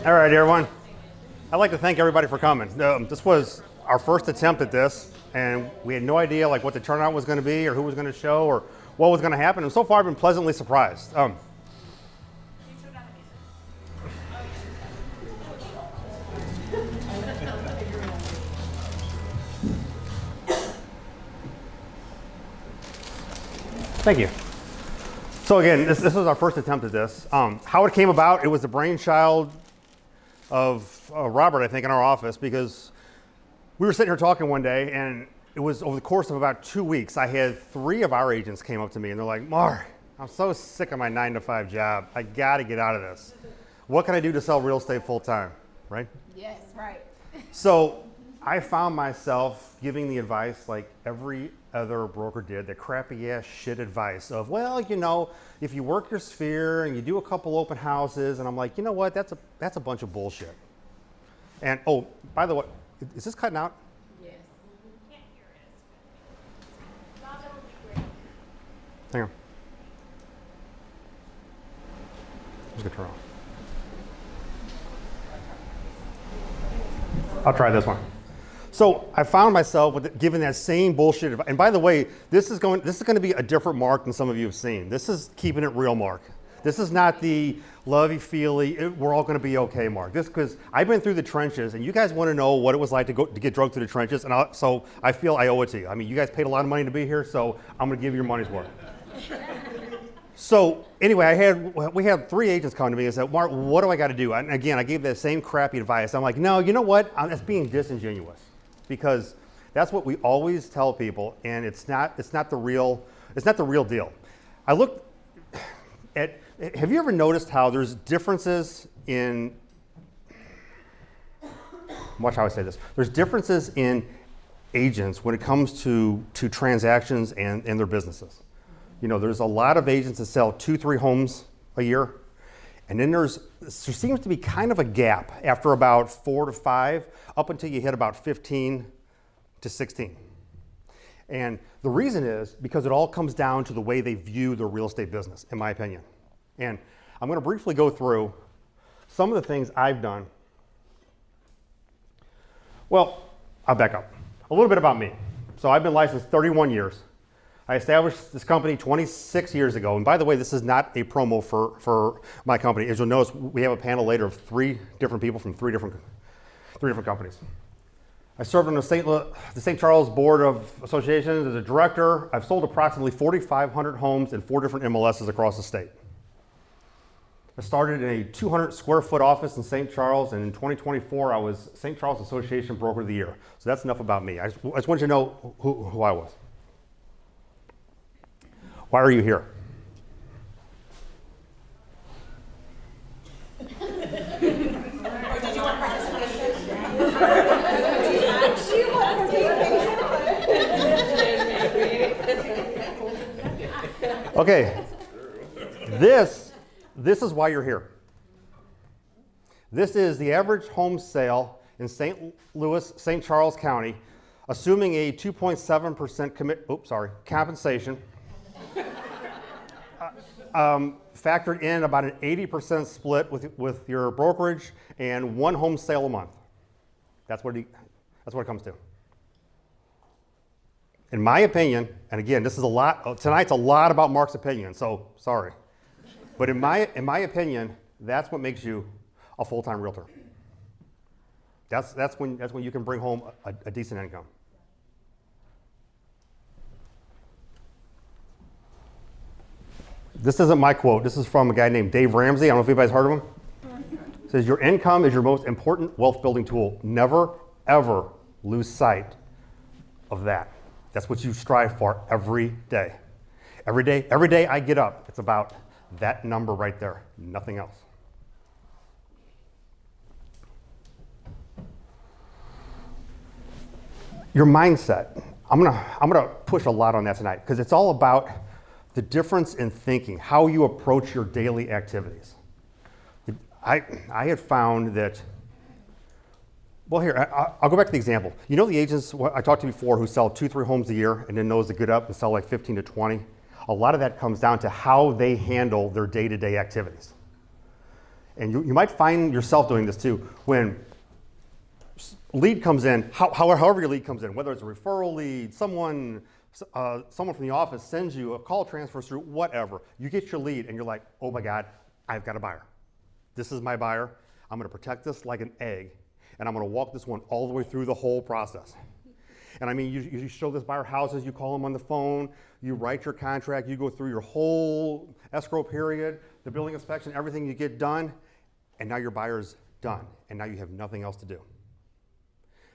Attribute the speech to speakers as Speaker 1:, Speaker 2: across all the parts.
Speaker 1: All right, everyone. I'd like to thank everybody for coming. This was our first attempt at this, and we had no idea like what the turnout was going to be, or who was going to show, or what was going to happen. And so far, I've been pleasantly surprised. Thank you. So again, this was our first attempt at this. How it came about, it was the brainchild of Robert, I think, in our office, because we were sitting here talking one day, and it was over the course of about 2 weeks. I had 3 of our agents came up to me, and they're like, "Mark, I'm so sick of my 9-to-5 job. I got to get out of this. What can I do to sell real estate full time?" Right?
Speaker 2: Yes, right.
Speaker 1: So I found myself giving the advice like every other broker did, the crappy ass shit advice of, well, you know, if you work your sphere and you do a couple open houses, and I'm like, you know what, that's a bunch of bullshit. And oh, by the way, is this cutting out?
Speaker 2: Yes.
Speaker 3: Can't hear it. Bob, that would be great.
Speaker 1: Hang on. Let's get turn off. I'll try this one. So I found myself with giving that same bullshit advice. And by the way, this is going to be a different Mark than some of you have seen. This is keeping it real Mark. This is not the lovey-feely, we're all going to be okay Mark. This because I've been through the trenches, and you guys want to know what it was like to get drugged through the trenches, and so I feel I owe it to you. I mean, you guys paid a lot of money to be here, so I'm going to give you your money's worth. So anyway, we had 3 agents come to me and said, "Mark, what do I got to do?" And again, I gave that same crappy advice. I'm like, no, you know what? That's being disingenuous, because that's what we always tell people, and it's not the real deal. I looked at. Have you ever noticed how there's differences in? Watch how I say this. There's differences in agents when it comes to transactions and their businesses. You know, there's a lot of agents that sell 2-3 homes a year, and then there seems to be kind of a gap after about 4 to 5, up until you hit about 15 to 16. And the reason is because it all comes down to the way they view their real estate business, in my opinion. And I'm going to briefly go through some of the things I've done. Well, I'll back up. A little bit about me. So I've been licensed 31 years. I established this company 26 years ago. And by the way, this is not a promo for my company. As you'll notice, we have a panel later of 3 different people from 3 different companies. I served on the St. Charles Board of Associations as a director. I've sold approximately 4,500 homes in 4 different MLSs across the state. I started in a 200 square foot office in St. Charles, and in 2024, I was St. Charles Association Broker of the Year. So that's enough about me. I just want you to know who I was. Why are you here? Okay, this is why you're here. This is the average home sale in St. Charles County, assuming a 2.7% compensation, factored in about an 80% split with your brokerage and 1 home sale a month. That's what it comes to. In my opinion, and again, this is tonight's a lot about Mark's opinion, so sorry. But in my opinion, that's what makes you a full-time realtor. That's when you can bring home a decent income. This isn't my quote. This is from a guy named Dave Ramsey. I don't know if anybody's heard of him. It says, "Your income is your most important wealth-building tool. Never, ever lose sight of that." That's what you strive for every day. Every day I get up, it's about that number right there, nothing else. Your mindset. I'm gonna push a lot on that tonight, because it's all about the difference in thinking, how you approach your daily activities. I had found that, well, here, I'll go back to the example. You know the agents I talked to before who sell 2-3 homes a year, and then those that get up and sell like 15 to 20? A lot of that comes down to how they handle their day-to-day activities. And you might find yourself doing this too. When lead comes in, however your lead comes in, whether it's a referral lead, someone from the office sends you a call, transfers through, whatever. You get your lead and you're like, oh my God, I've got a buyer. This is my buyer. I'm going to protect this like an egg, and I'm going to walk this one all the way through the whole process. And I mean, you show this buyer houses, you call them on the phone, you write your contract, you go through your whole escrow period, the building inspection, everything you get done, and now your buyer's done, and now you have nothing else to do.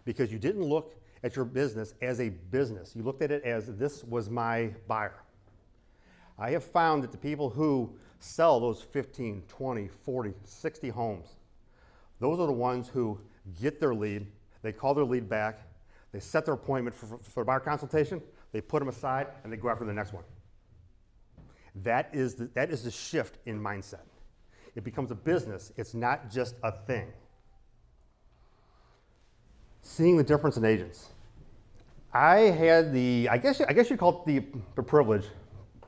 Speaker 1: Because you didn't look at your business as a business. You looked at it as this was my buyer. I have found that the people who sell those 15, 20, 40, 60 homes, those are the ones who get their lead, they call their lead back, they set their appointment for buyer consultation, they put them aside, and they go after the next one. That is the shift in mindset. It becomes a business. It's not just a thing. Seeing the difference in agents. I had I guess you'd call it the privilege,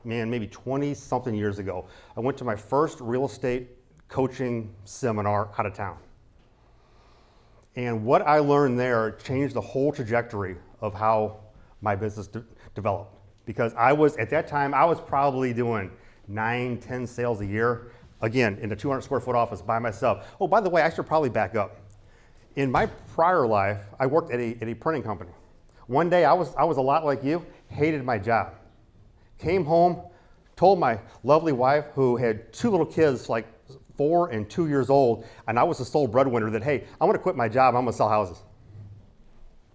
Speaker 1: man, maybe 20-something years ago. I went to my first real estate coaching seminar out of town. And what I learned there changed the whole trajectory of how my business developed. Because at that time, I was probably doing 9, 10 sales a year, again, in a 200 square foot office by myself. Oh, by the way, I should probably back up. In my prior life, I worked at a printing company. One day, I was a lot like you, hated my job. Came home, told my lovely wife, who had 2 little kids, like 4 and 2 years old, and I was the sole breadwinner, that, hey, I'm gonna quit my job, I'm gonna sell houses.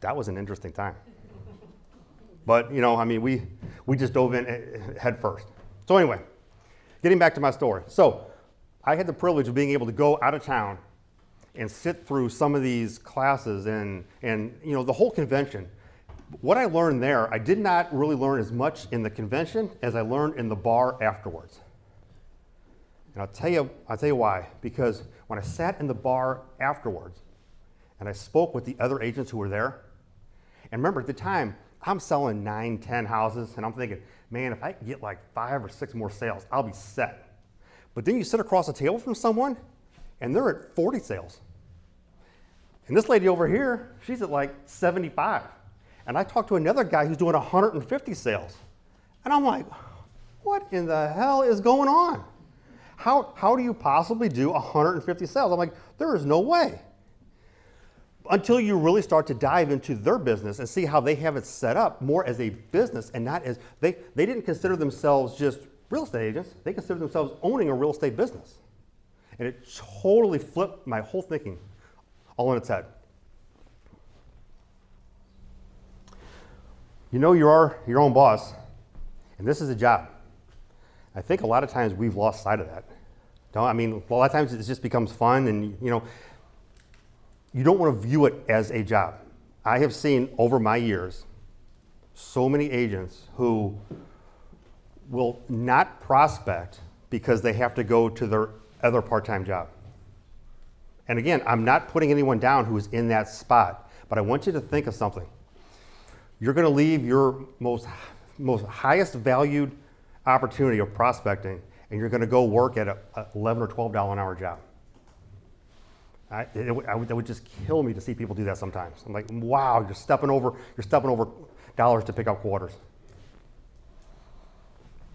Speaker 1: That was an interesting time. But, I mean, we just dove in head first. So anyway, getting back to my story. So I had the privilege of being able to go out of town and sit through some of these classes and the whole convention. What I learned there, I did not really learn as much in the convention as I learned in the bar afterwards. And I'll tell you why. Because when I sat in the bar afterwards and I spoke with the other agents who were there, and remember at the time, I'm selling 9, 10 houses, and I'm thinking, man, if I can get like 5 or 6 more sales, I'll be set. But then you sit across the table from someone, and they're at 40 sales. And this lady over here, she's at like 75. And I talked to another guy who's doing 150 sales. And I'm like, what in the hell is going on? How do you possibly do 150 sales? I'm like, there is no way. Until you really start to dive into their business and see how they have it set up more as a business and not as, they didn't consider themselves just real estate agents. They considered themselves owning a real estate business. And it totally flipped my whole thinking all on its head. You're your own boss, and this is a job. I think a lot of times we've lost sight of that. A lot of times it just becomes fun, and you don't want to view it as a job. I have seen over my years so many agents who will not prospect because they have to go to their other part-time job. And again, I'm not putting anyone down who is in that spot, but I want you to think of something. You're going to leave your most highest valued opportunity of prospecting, and you're going to go work at a $11 or $12 an hour job. It would just kill me to see people do that sometimes. I'm like, wow, you're stepping over dollars to pick up quarters.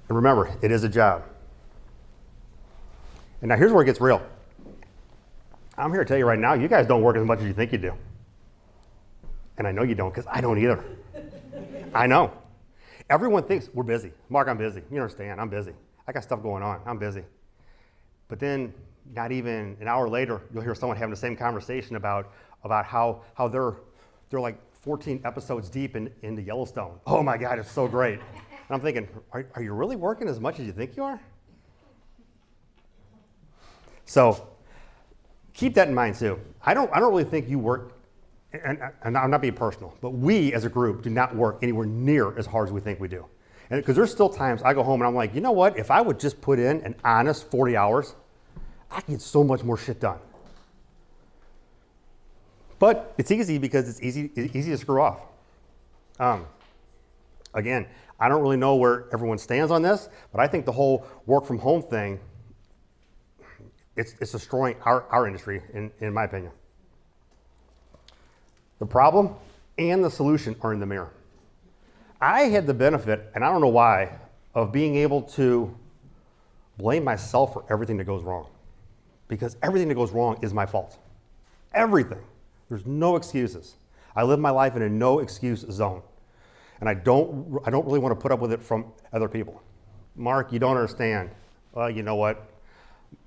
Speaker 1: And remember, it is a job. And now here's where it gets real. I'm here to tell you right now, you guys don't work as much as you think you do. And I know you don't, because I don't either. I know. Everyone thinks we're busy. Mark, I'm busy. You understand, I'm busy. I got stuff going on, I'm busy. But then, not even an hour later, you'll hear someone having the same conversation about how they're like 14 episodes deep into Yellowstone. Oh my God, it's so great. And I'm thinking, are you really working as much as you think you are? So keep that in mind too. I don't really think you work, and I'm not being personal, but we as a group do not work anywhere near as hard as we think we do. And because there's still times I go home and I'm like, you know what? If I would just put in an honest 40 hours, I can get so much more shit done. But it's easy because it's easy to screw off. Again, I don't really know where everyone stands on this, but I think the whole work from home thing, it's destroying our industry, in my opinion. The problem and the solution are in the mirror. I had the benefit, and I don't know why, of being able to blame myself for everything that goes wrong. Because everything that goes wrong is my fault. Everything. There's no excuses. I live my life in a no excuse zone. And I don't really want to put up with it from other people. Mark, you don't understand. Well, you know what?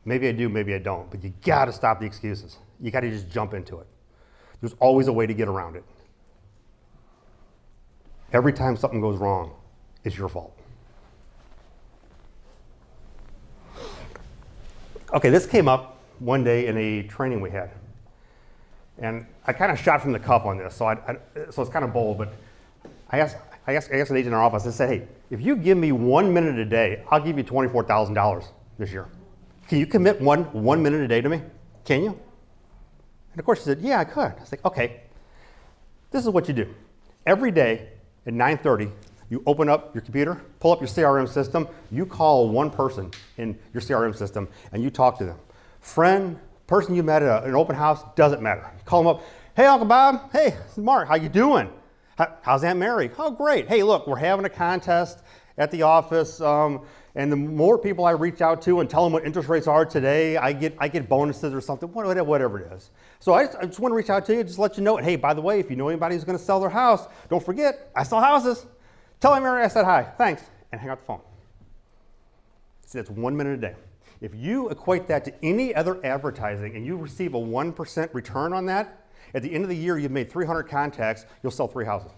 Speaker 1: Maybe I do, maybe I don't. But you got to stop the excuses. You got to just jump into it. There's always a way to get around it. Every time something goes wrong, it's your fault. Okay, this came up one day in a training we had. And I kind of shot from the cuff on this, so it's kind of bold, but I asked an agent in our office, I said, hey, if you give me 1 minute a day, I'll give you $24,000 this year. Can you commit one minute a day to me? Can you? And of course she said, yeah, I could. I was like, okay, this is what you do. Every day at 9:30, you open up your computer, pull up your CRM system, you call one person in your CRM system, and you talk to them. Friend, person you met at an open house, doesn't matter. You call them up, hey, Uncle Bob, hey, this is Mark, how you doing? How's Aunt Mary? Oh, great. Hey, look, we're having a contest at the office, and the more people I reach out to and tell them what interest rates are today, I get bonuses or something, whatever it is. So I just want to reach out to you, just let you know, hey, by the way, if you know anybody who's going to sell their house, don't forget, I sell houses. Tell Aunt Mary I said hi, thanks, and hang up the phone. See, that's 1 minute a day. If you equate that to any other advertising and you receive a 1% return on that, at the end of the year, you've made 300 contacts, you'll sell 3 houses.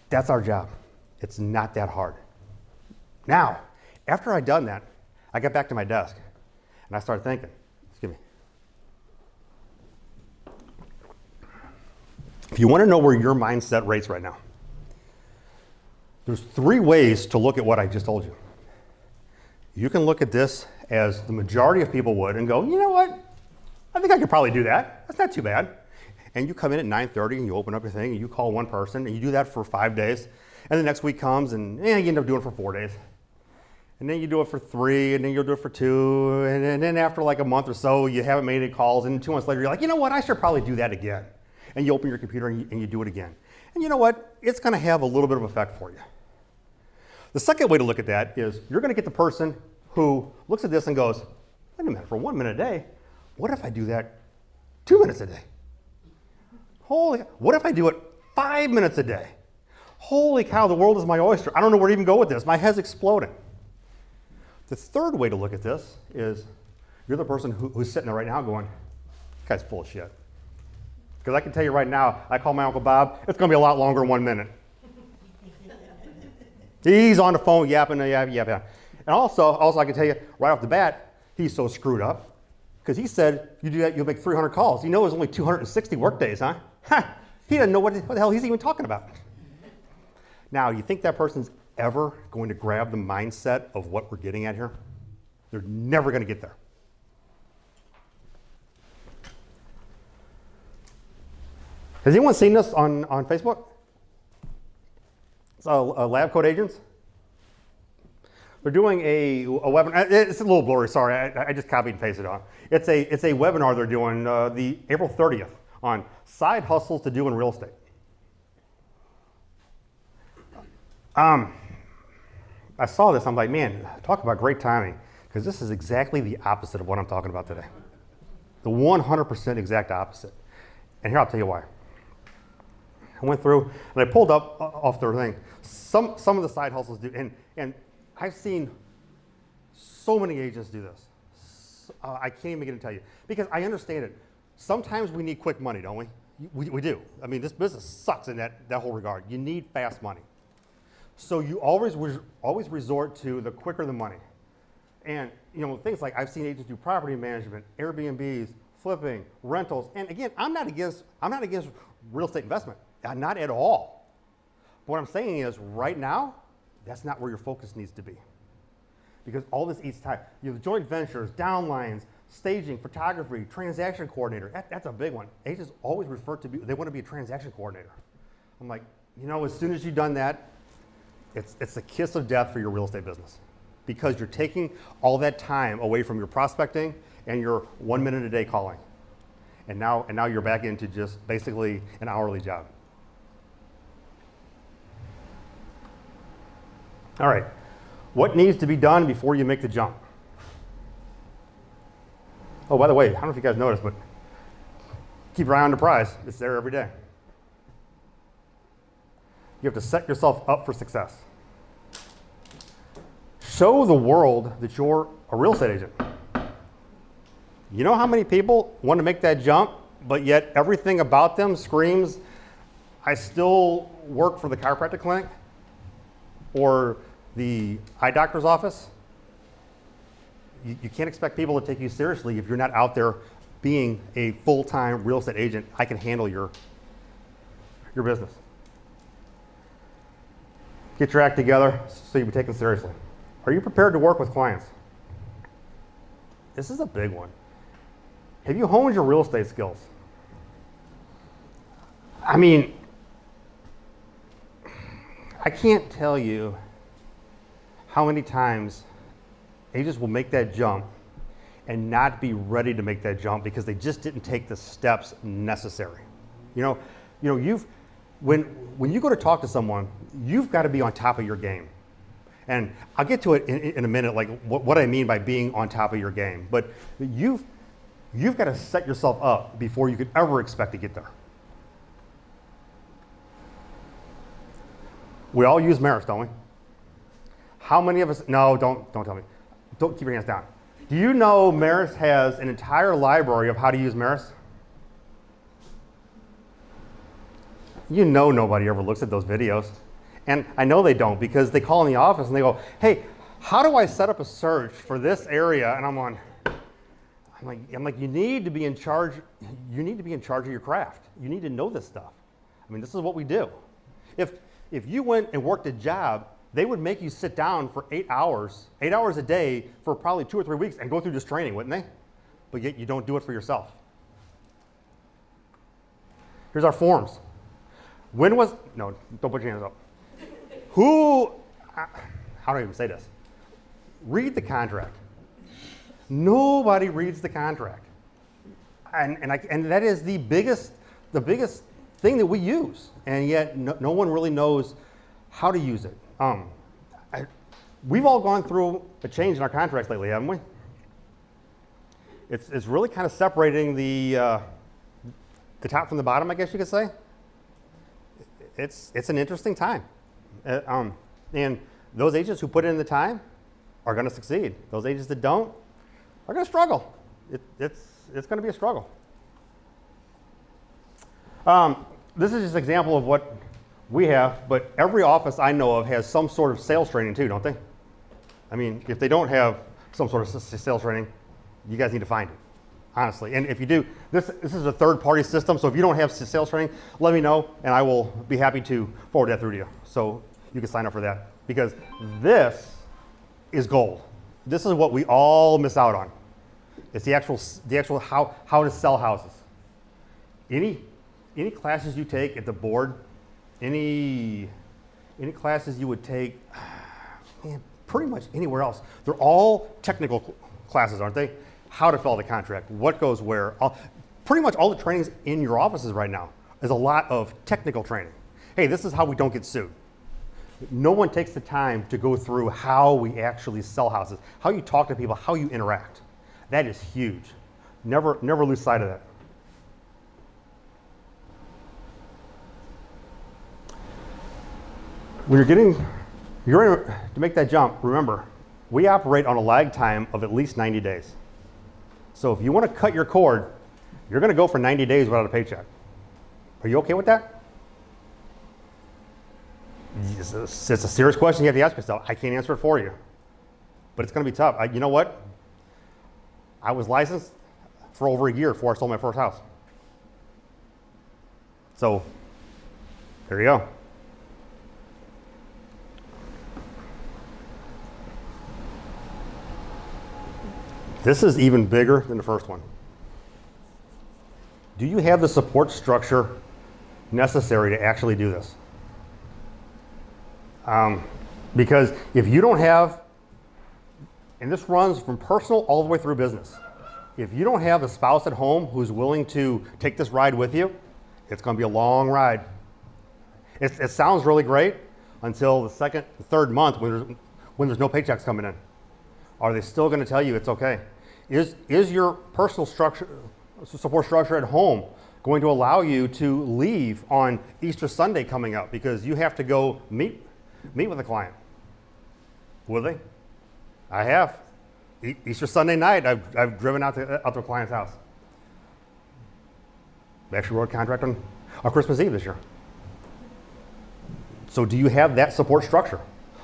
Speaker 1: That's our job. It's not that hard. Now, after I'd done that, I got back to my desk and I started thinking, excuse me. If you want to know where your mindset rates right now, there's 3 ways to look at what I just told you. You can look at this as the majority of people would and go, you know what? I think I could probably do that. That's not too bad. And you come in at 9:30 and you open up your thing and you call one person and you do that for 5 days. And the next week comes and you end up doing it for 4 days. And then you do it for 3 and then you'll do it for 2. And then after like a month or so, you haven't made any calls. And 2 months later, you're like, you know what? I should probably do that again. And you open your computer and you do it again. And you know what? It's going to have a little bit of effect for you. The second way to look at that is you're going to get the person who looks at this and goes, wait a minute, for 1 minute a day, what if I do that 2 minutes a day? What if I do it 5 minutes a day? Holy cow, the world is my oyster. I don't know where to even go with this. My head's exploding. The third way to look at this is you're the person who's sitting there right now going, this guy's full of shit. Because I can tell you right now, I call my Uncle Bob, it's going to be a lot longer than 1 minute. He's on the phone yapping. And also I can tell you right off the bat, he's so screwed up. Because he said, you do that, you'll make 300 calls. You know there's only 260 work days, huh? Ha! He doesn't know what the hell he's even talking about. Now, you think that person's ever going to grab the mindset of what we're getting at here? They're never going to get there. Has anyone seen this on Facebook? It's Lab Coat Agents. They're doing a webinar. It's a little blurry, sorry. I just copied and pasted it on. It's a webinar they're doing the April 30th on side hustles to do in real estate. I saw this, I'm like, man, talk about great timing, because this is exactly the opposite of what I'm talking about today. The 100% exact opposite. And here I'll tell you why. I went through and I pulled up off their thing. Some of the side hustles do, and I've seen so many agents do this. I can't even begin to tell you, because I understand it. Sometimes we need quick money, don't we? We do. I mean, this business sucks in that whole regard. You need fast money. So you always resort to the quicker the money. And things like I've seen agents do property management, Airbnbs, flipping, rentals. And again, I'm not against real estate investment, not at all. But what I'm saying is right now, that's not where your focus needs to be. Because all this eats time. You have joint ventures, downlines, staging, photography, transaction coordinator. That's a big one. Agents always they want to be a transaction coordinator. I'm like, as soon as you've done that, it's the kiss of death for your real estate business. because you're taking all that time away from your prospecting and your 1 minute a day calling. And now you're back into just basically an hourly job. All right, what needs to be done before you make the jump? Oh, by the way, I don't know if you guys noticed, but keep your eye on the prize. It's there every day. You have to set yourself up for success. Show the world that you're a real estate agent. You know how many people want to make that jump, but yet everything about them screams, I still work for the chiropractic clinic or the eye doctor's office? You can't expect people to take you seriously if you're not out there being a full-time real estate agent. I can handle your business. Get your act together so you'll be taken seriously. Are you prepared to work with clients? This is a big one. Have you honed your real estate skills? I mean, I can't tell you how many times agents will make that jump and not be ready to make that jump because they just didn't take the steps necessary. When you go to talk to someone, you've got to be on top of your game. And I'll get to it in a minute, like what I mean by being on top of your game. But you've got to set yourself up before you could ever expect to get there. We all use Maris, don't we? How many of us? No, don't tell me. Don't keep your hands down. Do you know Maris has an entire library of how to use Maris? You know nobody ever looks at those videos. And I know they don't because they call in the office and they go, hey, how do I set up a search for this area? And I'm like, you need to be in charge. You need to be in charge of your craft. You need to know this stuff. I mean, this is what we do. If you went and worked a job, they would make you sit down for 8 hours a day for probably 2 or 3 weeks and go through this training, wouldn't they? But yet you don't do it for yourself. Here's our forms. No, don't put your hands up. How do I even say this? Read the contract. Nobody reads the contract. And that is the biggest thing that we use. And yet no one really knows how to use it. We've all gone through a change in our contracts lately, haven't we? It's really kind of separating the top from the bottom, I guess you could say. It's an interesting time. And those agents who put in the time are going to succeed. Those agents that don't are going to struggle. It's going to be a struggle. This is just an example of what we have, but every office I know of has some sort of sales training too, don't they? I mean, if they don't have some sort of sales training, you guys need to find it, honestly. And if you do, this is a third-party system, so if you don't have sales training, let me know, and I will be happy to forward that through to you. So you can sign up for that, because this is gold. This is what we all miss out on. It's the actual how to sell houses. Any classes you take at the board, any classes you would take, pretty much anywhere else, they're all technical classes, aren't they? How to fill the contract, what goes where. Pretty much all the trainings in your offices right now is a lot of technical training. Hey, this is how we don't get sued. No one takes the time to go through how we actually sell houses, how you talk to people, how you interact. That is huge. Never lose sight of that. When you're ready to make that jump, remember, we operate on a lag time of at least 90 days. So if you want to cut your cord, you're going to go for 90 days without a paycheck. Are you okay with that? It's a serious question you have to ask yourself. I can't answer it for you, but it's going to be tough. You know what? I was licensed for over a year before I sold my first house. So there you go. This is even bigger than the first one. Do you have the support structure necessary to actually do this? Because if you don't have And this runs from personal all the way through business. If you don't have a spouse at home who's willing to take this ride with you, it's going to be a long ride. It sounds really great until the second, third month when there's no paychecks coming in. Are they still going to tell you it's okay? Is your personal support structure at home going to allow you to leave on Easter Sunday coming up because you have to go meet with a client? Will they? I have. Easter Sunday night, I've driven out to a client's house. We actually wrote a contract on Christmas Eve this year. So do you have that support structure?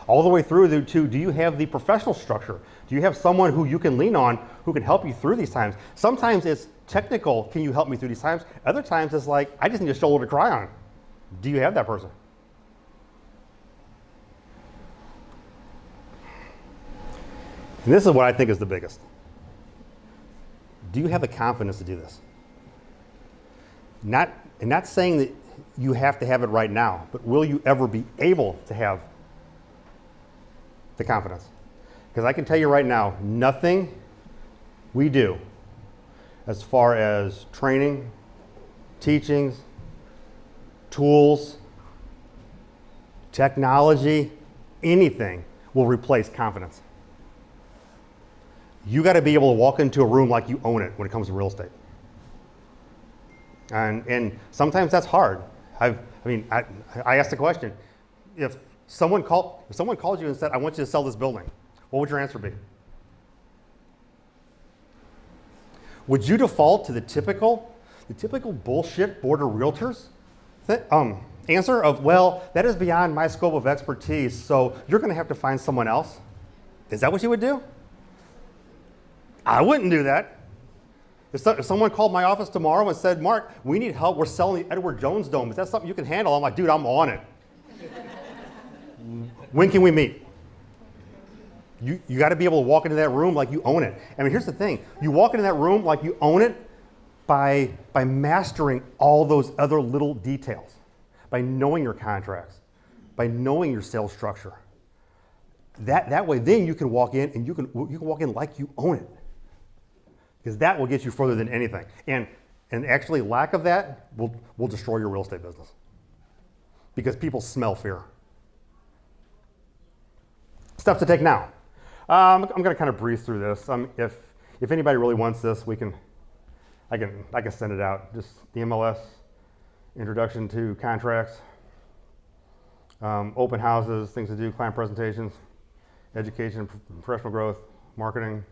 Speaker 1: All the way through to, do you have the professional structure? Do you have someone who you can lean on who can help you through these times? Sometimes it's technical, can you help me through these times? Other times it's like, I just need a shoulder to cry on. Do you have that person? And this is what I think is the biggest. Do you have the confidence to do this? Not saying that you have to have it right now, but will you ever be able to have the confidence? Because I can tell you right now, nothing we do as far as training, teachings, tools, technology, anything will replace confidence. You got to be able to walk into a room like you own it when it comes to real estate. And sometimes that's hard. I asked the question, if someone called you and said, I want you to sell this building, what would your answer be? Would you default to the typical bullshit board of realtors answer of, well, that is beyond my scope of expertise, so you're going to have to find someone else? Is that what you would do? I wouldn't do that. If someone called my office tomorrow and said, Mark, we need help, we're selling the Edward Jones Dome, is that something you can handle? I'm like, dude, I'm on it. When can we meet? You got to be able to walk into that room like you own it. I mean, here's the thing. You walk into that room like you own it by mastering all those other little details, by knowing your contracts, by knowing your sales structure. That way, then you can walk in and you can walk in like you own it. Because that will get you further than anything. And actually, lack of that will destroy your real estate business. Because people smell fear. Steps to take now. I'm going to kind of breeze through this. If anybody really wants this, I can send it out. Just the MLS, introduction to contracts, open houses, things to do, client presentations, education, professional growth, marketing.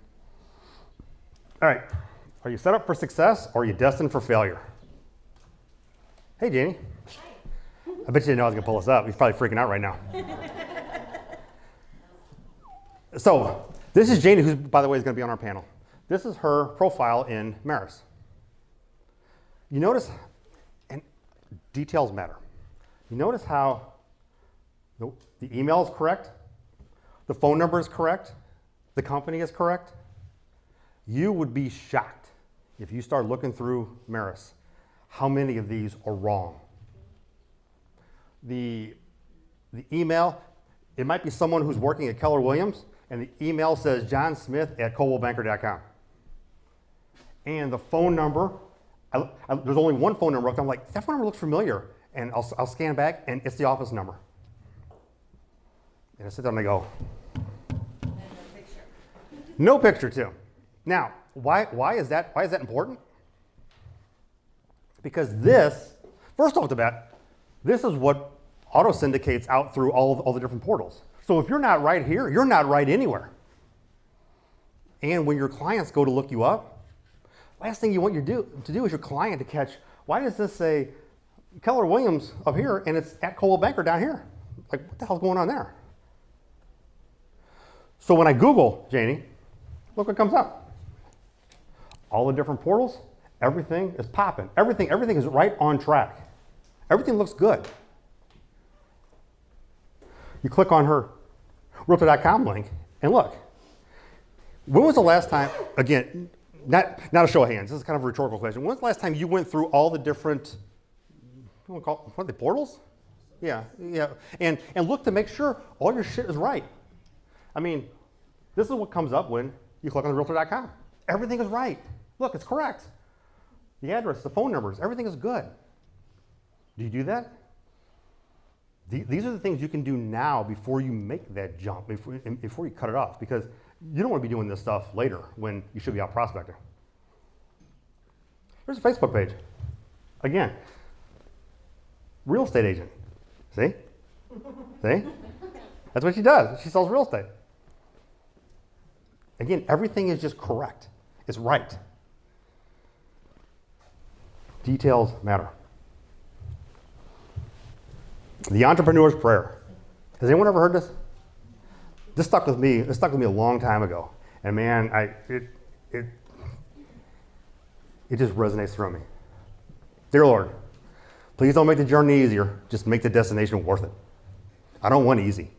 Speaker 1: All right, are you set up for success or are you destined for failure? Hey, Jeannie.
Speaker 3: Hi.
Speaker 1: I bet you didn't know I was going to pull this up. He's probably freaking out right now. So this is Jeannie, who, by the way, is going to be on our panel. This is her profile in Maris. You notice, and details matter. You notice how the email is correct, the phone number is correct, the company is correct. You would be shocked if you start looking through Maris how many of these are wrong. The email, it might be someone who's working at Keller Williams, and the email says johnsmith@coldwellbanker.com. And the phone number, there's only one phone number. I'm like, that phone number looks familiar. And I'll scan back, and it's the office number. And I sit there and I go, no picture too. Now, why is that important? Because this, first off the bat, this is what auto syndicates out through all the different portals. So if you're not right here, you're not right anywhere. And when your clients go to look you up, last thing you want to do is your client to catch, why does this say Keller Williams up here and it's at Coldwell Banker down here? Like, what the hell's going on there? So when I Google Janie, look what comes up. All the different portals, everything is popping. Everything is right on track. Everything looks good. You click on her Realtor.com link and look. When was the last time, again, not a show of hands, this is kind of a rhetorical question. When was the last time you went through all the different, what are they, portals? Yeah, and look to make sure all your shit is right. I mean, This is what comes up when you click on realtor.com. Everything is right. Look, it's correct. The address, the phone numbers, everything is good. Do you do that? These are the things you can do now before you make that jump, before you cut it off, because you don't want to be doing this stuff later when you should be out prospecting. Here's a Facebook page. Again, real estate agent. See? See? That's what she does. She sells real estate. Again, everything is just correct. It's right. Details matter. The entrepreneur's prayer. Has anyone ever heard this? This stuck with me. It stuck with me a long time ago, and man, it just resonates through me. Dear Lord, please don't make the journey easier. Just make the destination worth it. I don't want easy.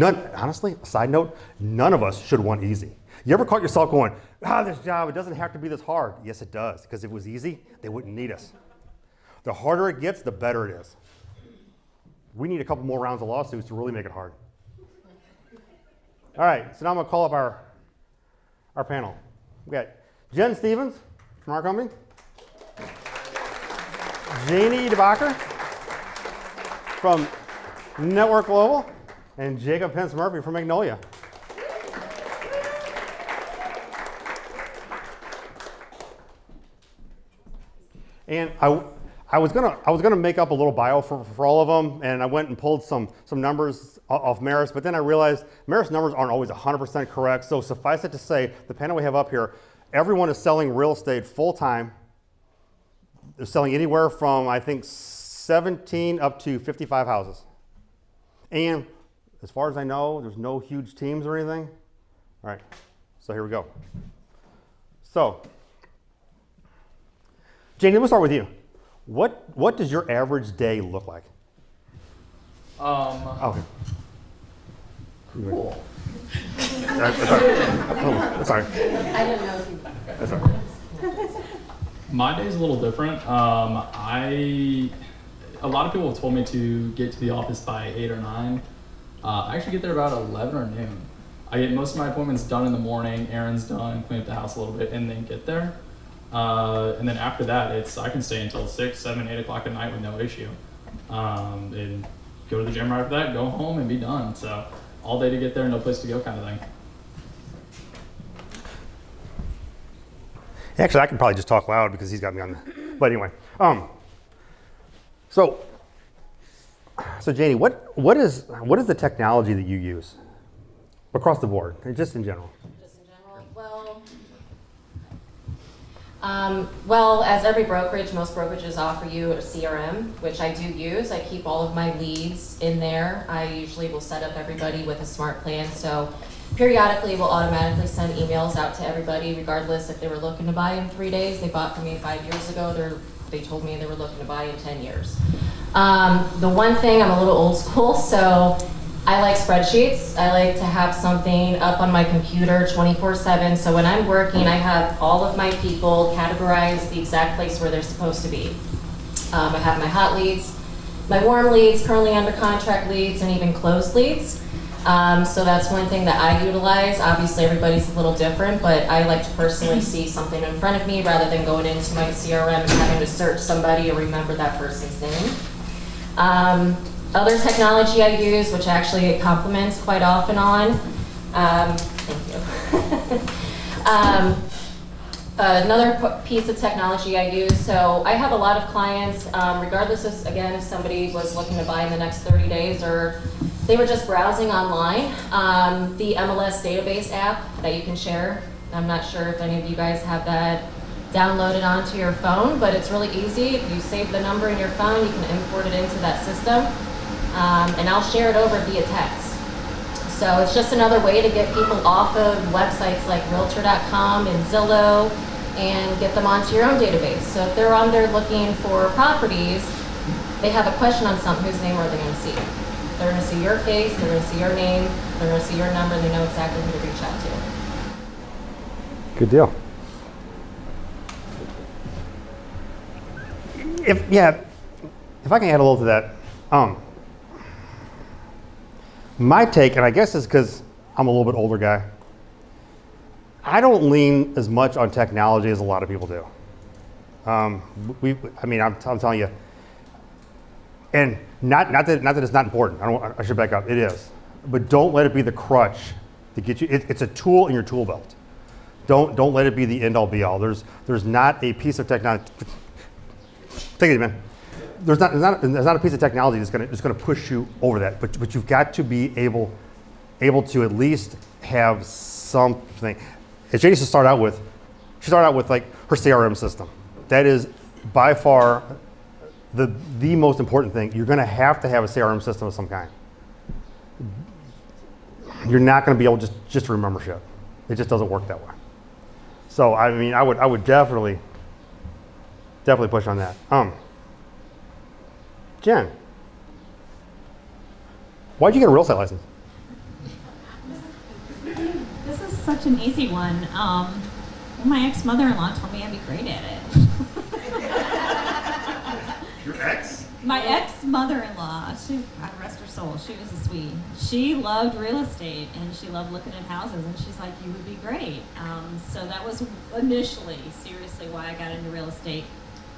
Speaker 1: Honestly, side note, none of us should want easy. You ever caught yourself going, this job, it doesn't have to be this hard. Yes, it does, because if it was easy, they wouldn't need us. The harder it gets, the better it is. We need a couple more rounds of lawsuits to really make it hard. All right, so now I'm going to call up our panel. We got Jen Stevens from our company, Janie DeBacher from Network Global, and Jacob Pence Murphy from Magnolia. And I was gonna make up a little bio for all of them, and I went and pulled some numbers off Maris, but then I realized Maris numbers aren't always 100% correct. So suffice it to say, the panel we have up here, everyone is selling real estate full time. They're selling anywhere from, I think, 17 up to 55 houses. And as far as I know, there's no huge teams or anything. All right, so here we go. So, Janie, let me start with you. What does your average day look like? Okay.
Speaker 2: Cool.
Speaker 1: That's all right.
Speaker 2: I didn't know if you.
Speaker 1: That's all right.
Speaker 4: My day is a little different. A lot of people have told me to get to the office by 8 or 9. I actually get there about 11 or noon. I get most of my appointments done in the morning, errands done, clean up the house a little bit, and then get there. And then after that, I can stay until 6, 7, 8 o'clock at night with no issue. And go to the gym right after that, go home and be done. So all day to get there, no place to go kind of thing.
Speaker 1: Actually, I can probably just talk loud because he's got me on. But anyway, so Janie, what is the technology that you use across the board, just in general?
Speaker 2: Just in general, well, as every brokerage, most brokerages offer you a CRM, which I do use. I keep all of my leads in there. I usually will set up everybody with a smart plan. So periodically we'll automatically send emails out to everybody, regardless if they were looking to buy in 3 days. They bought from me 5 years ago. They told me they were looking to buy in 10 years. The one thing, I'm a little old school, so I like spreadsheets. I like to have something up on my computer 24/7. So when I'm working, I have all of my people categorized the exact place where they're supposed to be. I have my hot leads, my warm leads, currently under contract leads, and even closed leads. So that's one thing that I utilize. Obviously everybody's a little different, but I like to personally see something in front of me rather than going into my CRM and having to search somebody or remember that person's name. Other technology I use, which actually it compliments quite often on, thank you. Another piece of technology I use, so I have a lot of clients, regardless of, again, if somebody was looking to buy in the next 30 days or they were just browsing online, the MLS database app that you can share. I'm not sure if any of you guys have that downloaded onto your phone, but it's really easy. If you save the number in your phone, you can import it into that system, and I'll share it over via text. So it's just another way to get people off of websites like Realtor.com and Zillow and get them onto your own database. So if they're on there looking for properties, they have a question on something, whose name are they going to see? They're going to see your face, they're going to see your name, they're going to see your number, they know exactly who to reach out to.
Speaker 1: Good deal. If I can add a little to that, my take, and I guess it's because I'm a little bit older guy. I don't lean as much on technology as a lot of people do. I'm telling you, and not that it's not important. I should back up. It is, but don't let it be the crutch to get you. It's a tool in your tool belt. Don't let it be the end all be all. There's not a piece of technology. Take it easy, man. There's not a piece of technology that's gonna push you over that. But you've got to be able to at least have something. As Janie started out with like her CRM system. That is by far the most important thing. You're gonna have to have a CRM system of some kind. You're not gonna be able just to remember shit. It just doesn't work that way. So I mean, I would definitely push on that. Jen, why'd you get a real estate license?
Speaker 3: This is such an easy one. My ex-mother-in-law told me I'd be great at it.
Speaker 1: Your ex?
Speaker 3: My ex-mother-in-law, God rest her soul, she was a sweet. She loved real estate and she loved looking at houses, and she's like, you would be great. So that was initially, seriously, why I got into real estate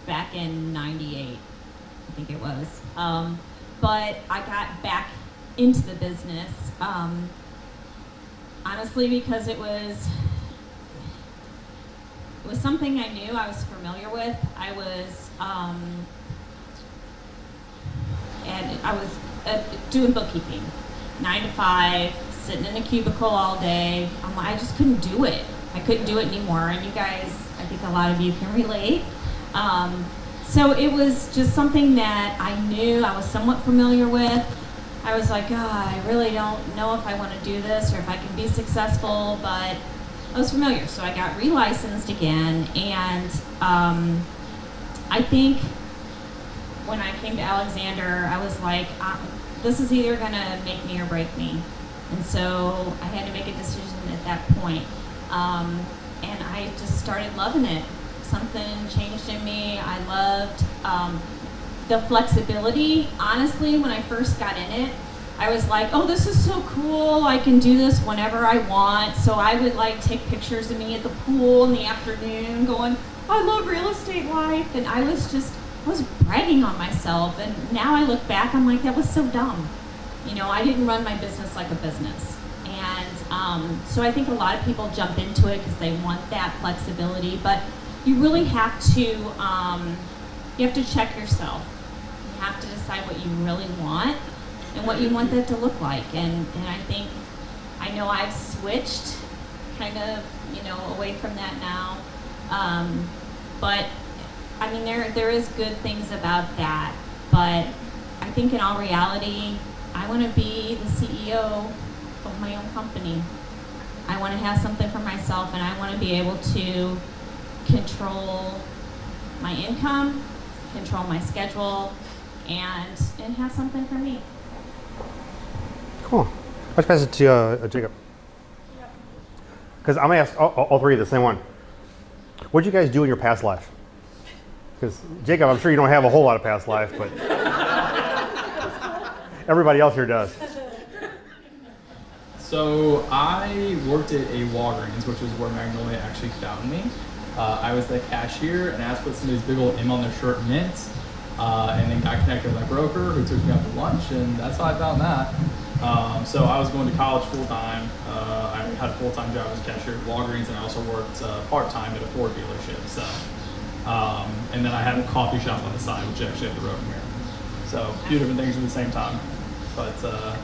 Speaker 3: back in '98, I think it was. But I got back into the business, honestly, because it was something I knew, I was familiar with. I was doing bookkeeping, 9 to 5, sitting in a cubicle all day. I just couldn't do it. I couldn't do it anymore. And you guys, I think a lot of you can relate. So it was just something that I knew, I was somewhat familiar with. I was like, I really don't know if I want to do this or if I can be successful, but I was familiar. So I got relicensed again, and I think when I came to Alexander, I was like, this is either going to make me or break me. And so I had to make a decision at that point. And I just started loving it. Something changed in me. I loved the flexibility. Honestly, when I first got in it, I was like, oh, this is so cool. I can do this whenever I want. So I would like take pictures of me at the pool in the afternoon going, I love real estate life. And I was bragging on myself. And now I look back, I'm like, that was so dumb. You know, I didn't run my business like a business. And so I think a lot of people jump into it because they want that flexibility. But you really have to check yourself. You have to decide what you really want and what you want that to look like. And I know I've switched kind of, away from that now. But I mean, there is good things about that. But I think in all reality, I want to be the CEO of my own company. I want to have something for myself, and I want to be able to control my income, control my schedule, and have something for me.
Speaker 1: Cool. Let's pass it to Jacob. Because I'm going to ask all three of the same one. What did you guys do in your past life? Because Jacob, I'm sure you don't have a whole lot of past life, but everybody else here does.
Speaker 4: So I worked at a Walgreens, which is where Magnolia actually found me. I was the cashier and asked to put somebody's big old M on their shirt mints, and then got connected with my broker who took me out to lunch, and that's how I found that. So I was going to college full-time. I had a full-time job as a cashier at Walgreens, and I also worked part-time at a Ford dealership. So, and then I had a coffee shop on the side, which actually had the road here. So a few different things at the same time, but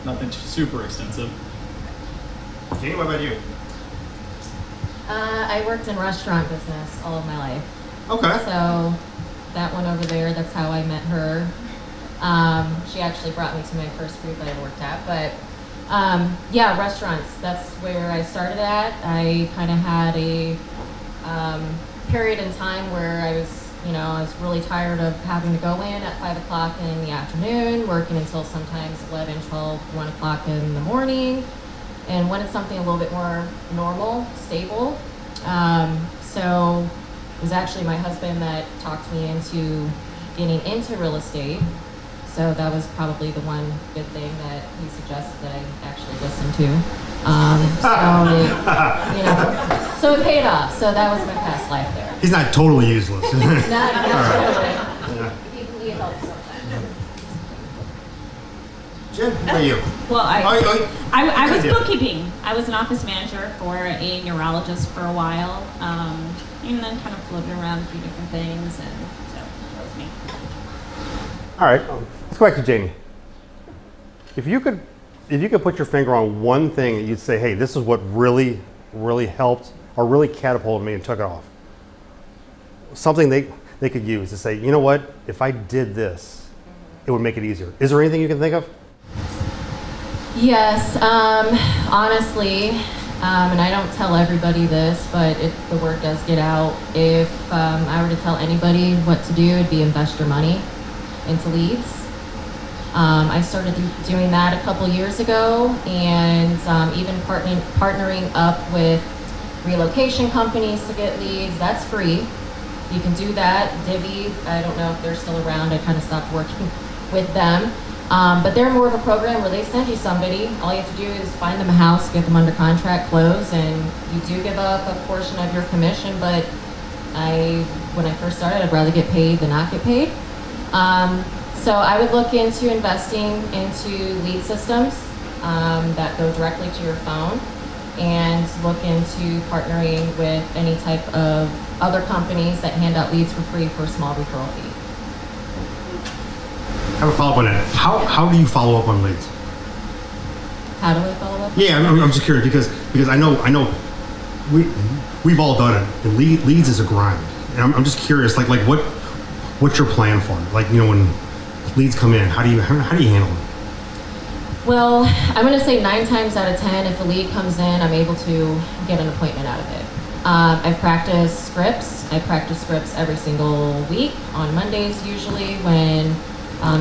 Speaker 4: nothing super extensive.
Speaker 1: Janie, what about you?
Speaker 2: I worked in restaurant business all of my life.
Speaker 1: Okay.
Speaker 2: So that one over there, that's how I met her. She actually brought me to my first food that I worked at. But yeah, restaurants, that's where I started at. I kind of had a period in time where I was really tired of having to go in at 5 o'clock in the afternoon, working until sometimes 11, 12, 1 o'clock in the morning. And wanted something a little bit more normal, stable. So it was actually my husband that talked me into getting into real estate. So that was probably the one good thing that he suggested that I actually listened to. So it paid off. So that was my past life there.
Speaker 5: He's not totally useless.
Speaker 2: Not totally. He helps sometimes.
Speaker 5: Jen, what are you?
Speaker 3: Well, I was
Speaker 5: Yeah.
Speaker 3: bookkeeping. I was an office manager for a neurologist for a while, and then kind of floated around a few different things, and so that was me.
Speaker 1: All right, let's go back to Janie. If you could put your finger on one thing that you'd say, hey, this is what really helped or really catapulted me and took it off. Something they could use to say, you know what, if I did this, it would make it easier. Is there anything you can think of?
Speaker 2: Yes, honestly, and I don't tell everybody this, but the word does get out. If I were to tell anybody what to do, it'd be invest your money into leads. I started doing that a couple years ago, and even partnering up with relocation companies to get leads. That's free. You can do that. Divvy, I don't know if they're still around. I kind of stopped working with them. But they're more of a program where they send you somebody. All you have to do is find them a house, get them under contract, close, and you do give up a portion of your commission. But when I first started, I'd rather get paid than not get paid. So I would look into investing into lead systems that go directly to your phone, and look into partnering with any type of other companies that hand out leads for free for a small referral fee.
Speaker 5: I have a follow-up on that. How do you follow up on leads?
Speaker 2: How do I follow up?
Speaker 5: Yeah, I'm just curious because I know we've all done it. And leads is a grind, and I'm just curious, like what's your plan for it? Like, when leads come in, how do you handle it?
Speaker 2: Well, I'm going to say 9 times out of 10, if a lead comes in, I'm able to get an appointment out of it. I've practiced scripts. I practice scripts every single week on Mondays usually, when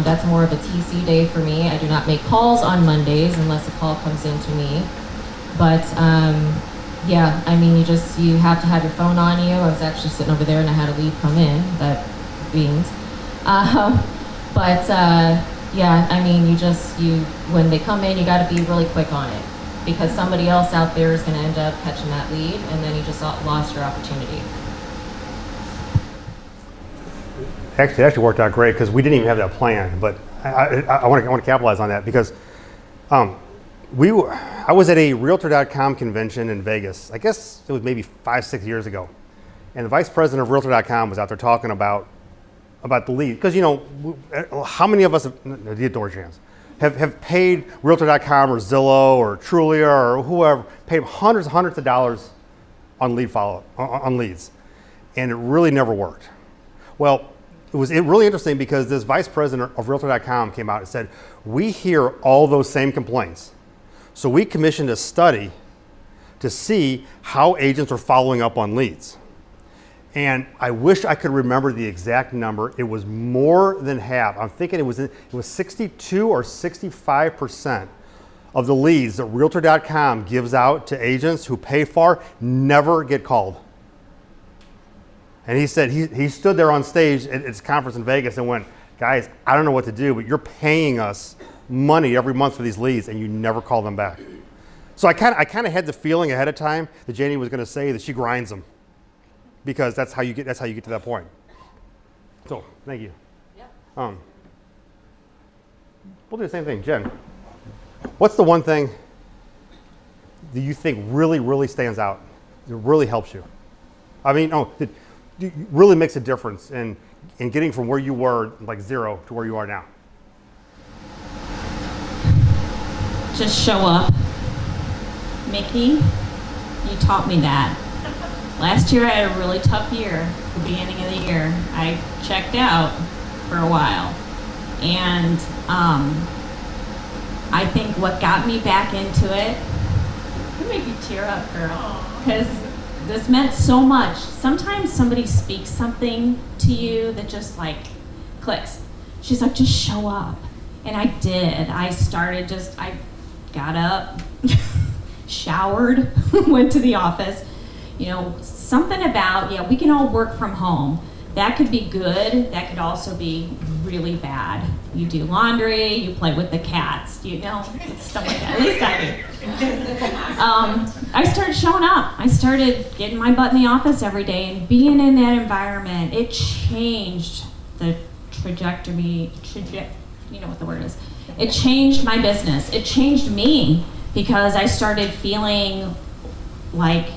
Speaker 2: that's more of a TC day for me. I do not make calls on Mondays unless a call comes in to me. But yeah, I mean, you have to have your phone on you. I was actually sitting over there and I had a lead come in that beans. Yeah, I mean, when they come in, you got to be really quick on it, because somebody else out there is going to end up catching that lead, and then you just lost your opportunity.
Speaker 1: Actually, it actually worked out great because we didn't even have that plan. But I want to capitalize on that because I was at a Realtor.com convention in Vegas. I guess it was maybe 5-6 years ago, and the vice president of Realtor.com was out there talking about the lead, because how many of us have paid Realtor.com or Zillow or Trulia or whoever, paid hundreds of dollars on lead follow-up, on leads, and it really never worked. Well, it was really interesting because this vice president of Realtor.com came out and said, we hear all those same complaints. So we commissioned a study to see how agents are following up on leads. And I wish I could remember the exact number. It was more than half. I'm thinking it was 62 or 65% of the leads that Realtor.com gives out to agents who pay for never get called. And he said he stood there on stage at his conference in Vegas and went, guys, I don't know what to do, but you're paying us money every month for these leads and you never call them back. So I kind of had the feeling ahead of time that Janie was going to say that she grinds them, because that's how you get to that point. So thank you.
Speaker 2: Yep.
Speaker 1: We'll do the same thing. Jen, what's the one thing that you think really stands out, that really helps you? I mean, that really makes a difference in getting from where you were, like 0, to where you are now?
Speaker 3: Just show up. Mickey, you taught me that. Last year I had a really tough year, at the beginning of the year. I checked out for a while. And I think what got me back into it, it made you tear up, girl, because this meant so much. Sometimes somebody speaks something to you that just like clicks. She's like, just show up. And I did. I got up, showered, went to the office. Something about, we can all work from home, that could be good. That could also be really bad. You do laundry, you play with the cats, stuff like that. At least I do. I started showing up. I started getting my butt in the office every day and being in that environment. It changed the trajectory, you know what the word is. It changed my business. It changed me because I started feeling like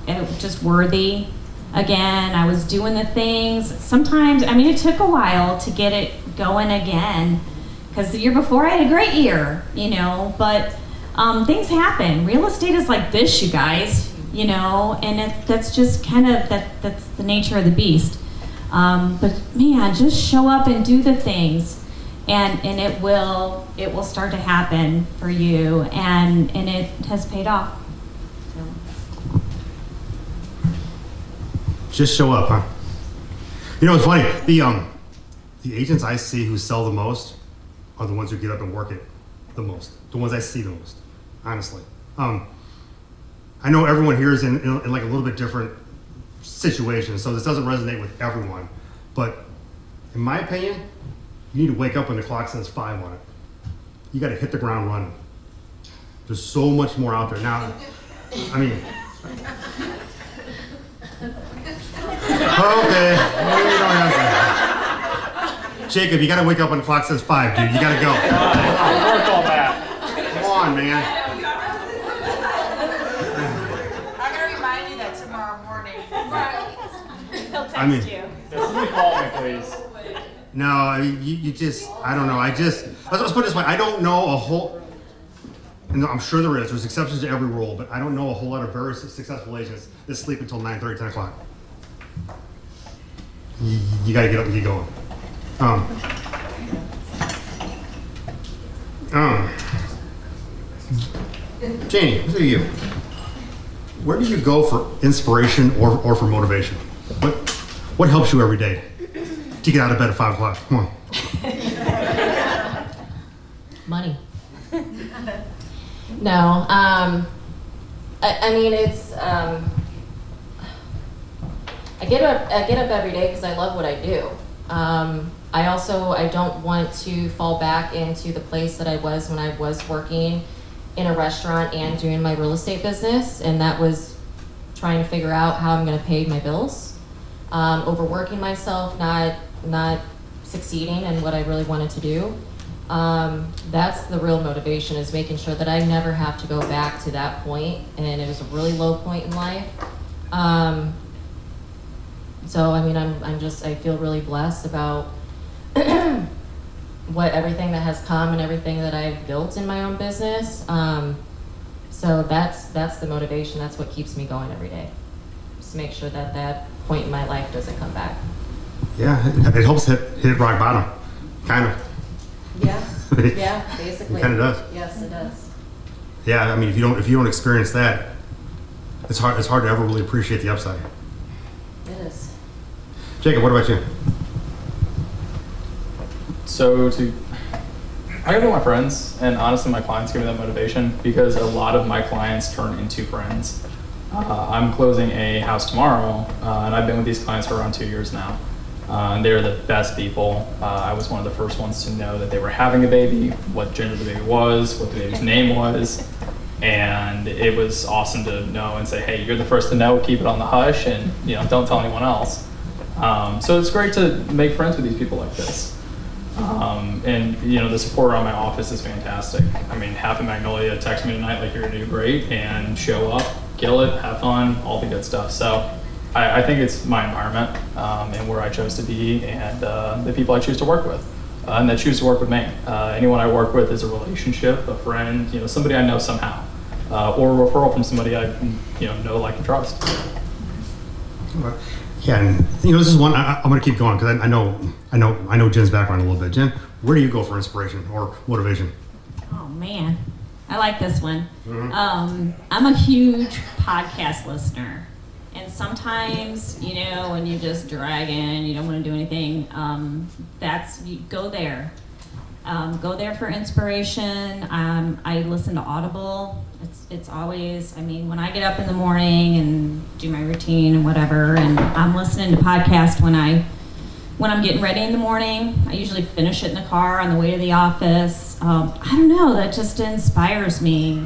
Speaker 3: it was just worthy again. I was doing the things. Sometimes, it took a while to get it going again because the year before I had a great year, but things happen. Real estate is like this, you guys, and that's just kind of, that's the nature of the beast. But man, just show up and do the things. And it will start to happen for you, and it has paid off. So.
Speaker 5: Just show up, huh? It's funny. The agents I see who sell the most are the ones who get up and work it the most. The ones I see the most, honestly. I know everyone here is in like a little bit different situation, so this doesn't resonate with everyone. But in my opinion, you need to wake up when the clock says 5 on it. You got to hit the ground running. There's so much more out there now. Okay. You don't have to. Jacob, you got to wake up when the clock says 5, dude. You got to go.
Speaker 1: I worked all that.
Speaker 5: Come on, man.
Speaker 6: I'm gonna remind you that tomorrow morning.
Speaker 3: He'll text
Speaker 5: I mean-
Speaker 3: you.
Speaker 4: Somebody call me, please.
Speaker 5: No, you just, I don't know. Let's put it this way. I don't know a whole, and I'm sure there's exceptions to every rule, but I don't know a whole lot of very successful agents that sleep until 9:30, 10 o'clock. You got to get up and get going. Janie, what are you? Where do you go for inspiration or for motivation? What helps you every day to get out of bed at 5 o'clock? Come on.
Speaker 2: Money. No, it's, I get up every day because I love what I do. I don't want to fall back into the place that I was when I was working in a restaurant and doing my real estate business, and that was trying to figure out how I'm going to pay my bills, overworking myself, not succeeding in what I really wanted to do. That's the real motivation, is making sure that I never have to go back to that point, and it was a really low point in life. I feel really blessed about everything that has come and everything that I've built in my own business. So that's the motivation. That's what keeps me going every day. Just to make sure that point in my life doesn't come back.
Speaker 5: Yeah, it helps hit rock bottom, kind of.
Speaker 2: Yeah, yeah, basically.
Speaker 5: It kind of does.
Speaker 2: Yes, it does.
Speaker 5: Yeah, if you don't experience that, it's hard to ever really appreciate the upside.
Speaker 2: It is.
Speaker 5: Jacob, what about you?
Speaker 4: So I gotta go with my friends, and honestly, my clients give me that motivation because a lot of my clients turn into friends. I'm closing a house tomorrow, and I've been with these clients for around 2 years now. And they're the best people. I was one of the first ones to know that they were having a baby, what gender the baby was, what the baby's name was, and it was awesome to know and say, hey, you're the first to know, keep it on the hush, and don't tell anyone else. So it's great to make friends with these people like this. And the support around my office is fantastic. Half of Magnolia text me tonight like you're gonna do great, and show up, kill it, have fun, all the good stuff. So I think it's my environment and where I chose to be, and the people I choose to work with, and that choose to work with me. Anyone I work with is a relationship, a friend, somebody I know somehow, or a referral from somebody I know, like, and trust.
Speaker 5: Yeah, and this is one I'm going to keep going because I know Jen's background a little bit. Jen, where do you go for inspiration or motivation?
Speaker 3: Oh man, I like this one.
Speaker 5: Mm-hmm.
Speaker 3: I'm a huge podcast listener, and sometimes when you just drag in, you don't want to do anything. You go there. Go there for inspiration. I listen to Audible. It's always, when I get up in the morning and do my routine and whatever, and I'm listening to podcasts when I when I'm getting ready in the morning. I usually finish it in the car on the way to the office. I don't know, that just inspires me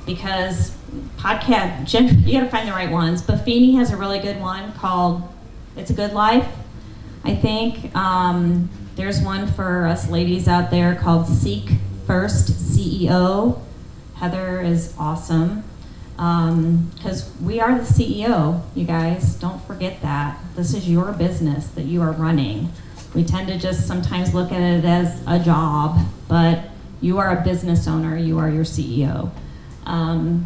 Speaker 3: because podcast, you gotta find the right ones. Buffini has a really good one called It's a Good Life, I think. There's one for us ladies out there called Seek First CEO. Heather is awesome. Because we are the CEO, you guys. Don't forget that. This is your business that you are running. We tend to just sometimes look at it as a job, but you are a business owner. You are your CEO.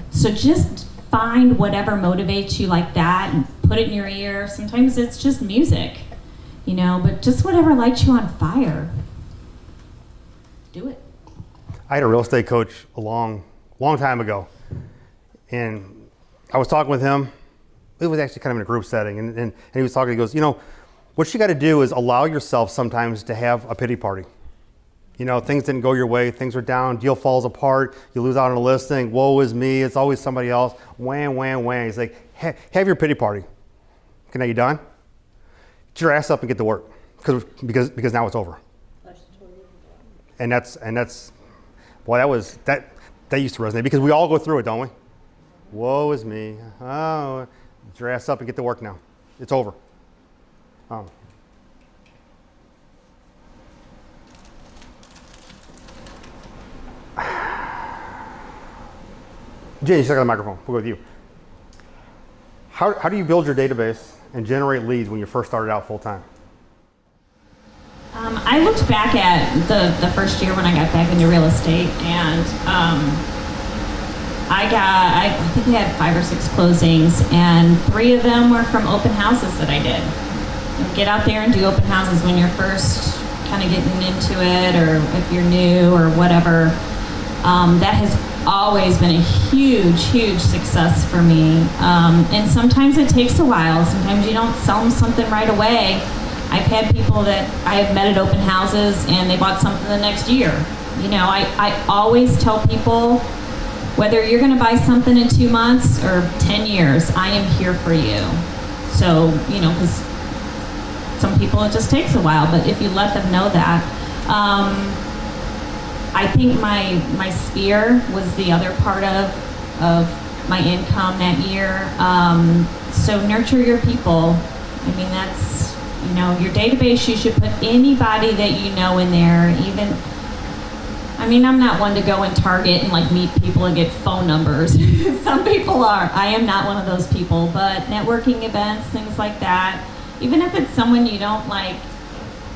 Speaker 3: So just find whatever motivates you like that and put it in your ear. Sometimes it's just music, you know, but just whatever lights you on fire. Do it.
Speaker 1: I had a real estate coach a long time ago. And I was talking with him. It was actually kind of in a group setting. And he was talking, he goes, you know, what you got to do is allow yourself sometimes to have a pity party. You know, things didn't go your way. Things are down. Deal falls apart. You lose out on a listing. Woe is me. It's always somebody else. Wham, wham, wham. He's like, have your pity party. Okay, now you done? Get your ass up and get to work. Because now it's over. And that's, boy, that used to resonate because we all go through it, don't we? Woe is me. Oh, get your ass up and get to work now. It's over. Jay, you still got the microphone. We'll go with you. How do you build your database and generate leads when you first started out full time?
Speaker 3: I looked back at the first year when I got back into real estate, and I think we had 5 or 6 closings, and 3 of them were from open houses that I did. Get out there and do open houses when you're first kind of getting into it, or if you're new or whatever. That has always been a huge success for me. And sometimes it takes a while. Sometimes you don't sell them something right away. I've had people that I have met at open houses and they bought something the next year. You know, I always tell people, whether you're going to buy something in 2 months or 10 years, I am here for you. So, you know, because some people it just takes a while, but if you let them know that. I think my sphere was the other part of my income that year. So nurture your people. I mean, that's, you know, your database, you should put anybody that you know in there. Even, I mean, I'm not one to go and Target and like meet people and get phone numbers. Some people are. I am not one of those people, but networking events, things like that. Even if it's someone you don't like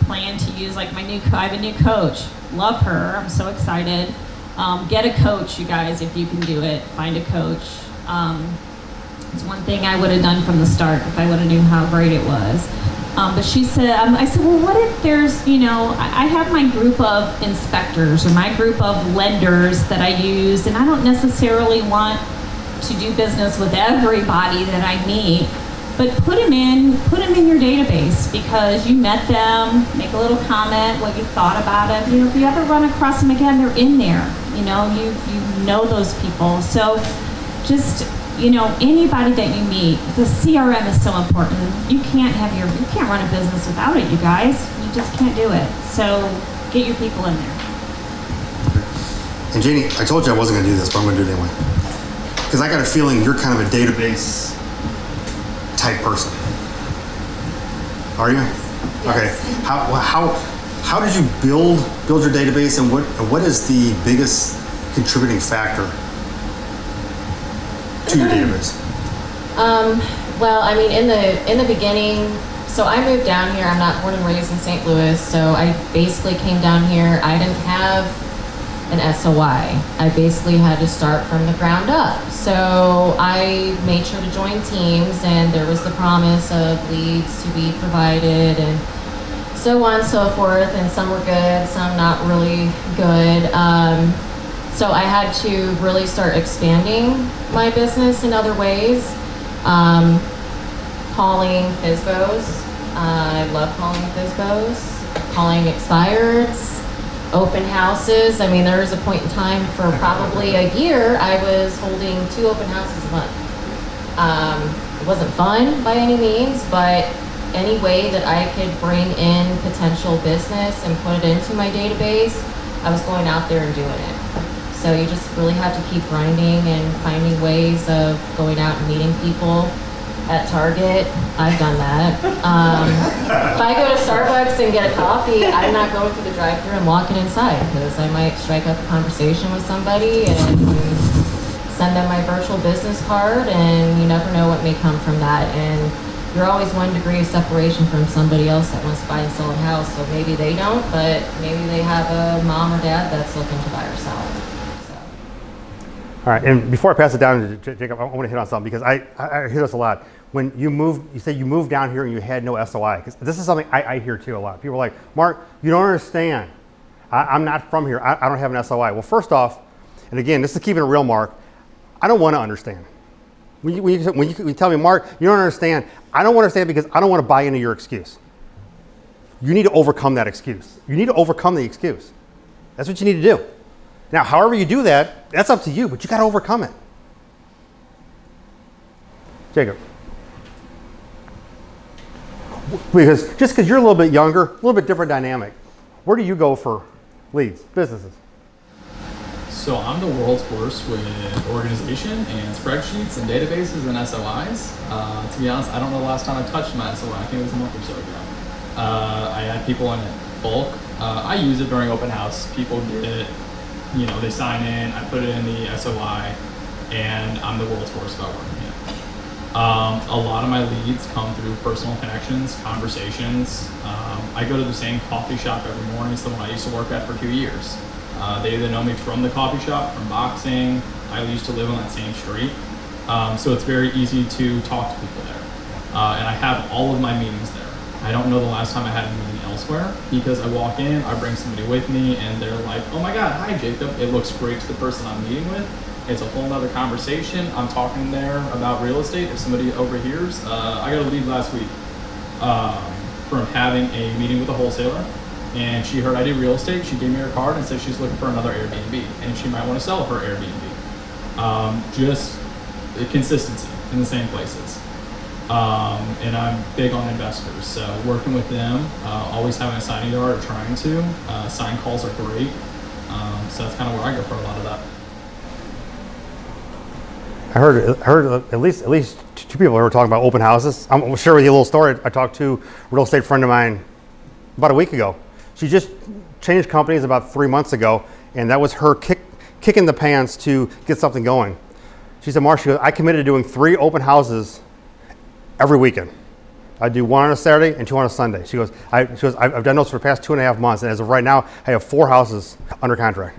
Speaker 3: plan to use, like I have a new coach. Love her. I'm so excited. Get a coach, you guys, if you can do it. Find a coach. It's one thing I would have done from the start if I would have knew how great it was. But she said, I said, well, what if there's, you know, I have my group of inspectors or my group of lenders that I use, and I don't necessarily want to do business with everybody that I meet. But put them in your database because you met them, make a little comment, what you thought about it. You know, if you ever run across them again, they're in there. You know, you know those people. So just, you know, anybody that you meet, the CRM is so important. You can't run a business without it, you guys. You just can't do it. So get your people in there.
Speaker 5: And Janie, I told you I wasn't going to do this, but I'm going to do it anyway. Because I got a feeling you're kind of a database type person. Are you?
Speaker 2: Yes.
Speaker 5: Okay. How did you build your database, and what is the biggest contributing factor to your database?
Speaker 2: Well, I mean, in the beginning, so I moved down here. I'm not born and raised in St. Louis, so I basically came down here. I didn't have an SOI. I basically had to start from the ground up. So I made sure to join teams, and there was the promise of leads to be provided and so on and so forth, and some were good, some not really good. So I had to really start expanding my business in other ways. Calling FSBOs. I love calling FSBOs. Calling expireds. Open houses. I mean, there was a point in time for probably a year I was holding 2 open houses a month. It wasn't fun by any means, but any way that I could bring in potential business and put it into my database, I was going out there and doing it. So you just really have to keep grinding and finding ways of going out and meeting people. At Target, I've done that. If I go to Starbucks and get a coffee, I'm not going through the drive-thru. I'm walking inside because I might strike up a conversation with somebody and send them my virtual business card, and you never know what may come from that. And you're always 1 degree of separation from somebody else that wants to buy and sell a house. So maybe they don't, but maybe they have a mom or dad that's looking to buy or sell. So.
Speaker 1: All right, and before I pass it down to Jacob, I want to hit on something because I hear this a lot. When you moved, you say you moved down here and you had no SOI. Because this is something I hear too a lot. People are like, Mark, you don't understand. I'm not from here. I don't have an SOI. Well, first off, and again, this is keeping it real, Mark, I don't want to understand. When you tell me, Mark, you don't understand, I don't understand because I don't want to buy into your excuse. You need to overcome that excuse. You need to overcome the excuse. That's what you need to do. Now, however you do that, that's up to you, but you got to overcome it. Jacob. Because just because you're a little bit younger, a little bit different dynamic, where do you go for leads, businesses?
Speaker 4: So I'm the world's worst with organization and spreadsheets and databases and SOIs. To be honest, I don't know the last time I touched my SOI. I think it was a month or so ago. I had people in it bulk. I use it during open house. People get it, they sign in, I put it in the SOI, and I'm the world's worst about working it. A lot of my leads come through personal connections, conversations. I go to the same coffee shop every morning. It's the one I used to work at for 2 years. They either know me from the coffee shop, from boxing. I used to live on that same street. So it's very easy to talk to people there. And I have all of my meetings there. I don't know the last time I had a meeting elsewhere because I walk in, I bring somebody with me, and they're like, oh my God, hi Jacob. It looks great to the person I'm meeting with. It's a whole nother conversation. I'm talking there about real estate. If somebody overhears, I got a lead last week from having a meeting with a wholesaler, and she heard I did real estate. She gave me her card and said she's looking for another Airbnb, and she might want to sell her Airbnb. Just consistency in the same places. And I'm big on investors, so working with them, always having a signing yard or trying to. Sign calls are great. So that's kind of where I go for a lot of that.
Speaker 1: I heard at least two people who were talking about open houses. I'm going to share with you a little story. I talked to a real estate friend of mine about a week ago. She just changed companies about 3 months ago, and that was her kicking the pants to get something going. She said, Mark, she goes, I committed to doing 3 open houses every weekend. I do 1 on a Saturday and 2 on a Sunday. She goes, I've done those for the past 2.5 months, and as of right now, I have 4 houses under contract.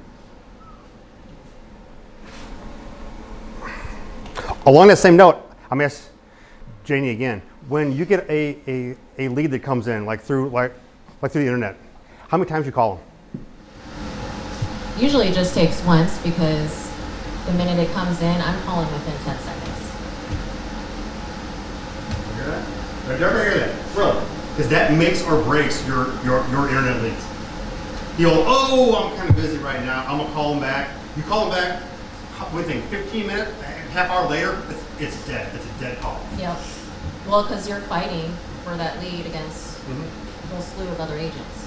Speaker 1: Along that same note, I'm going to ask Janie again. When you get a lead that comes in, like through the internet, how many times you call them?
Speaker 2: Usually it just takes once because the minute it comes in, I'm calling within 10 seconds.
Speaker 5: You hear that? Did you ever hear that? Really? Because that makes or breaks your internet leads. You go, oh, I'm kind of busy right now. I'm going to call them back. You call them back within 15 minutes, half hour later, it's dead. It's a dead call.
Speaker 2: Yep. Well, because you're fighting for that lead against a whole slew of other agents.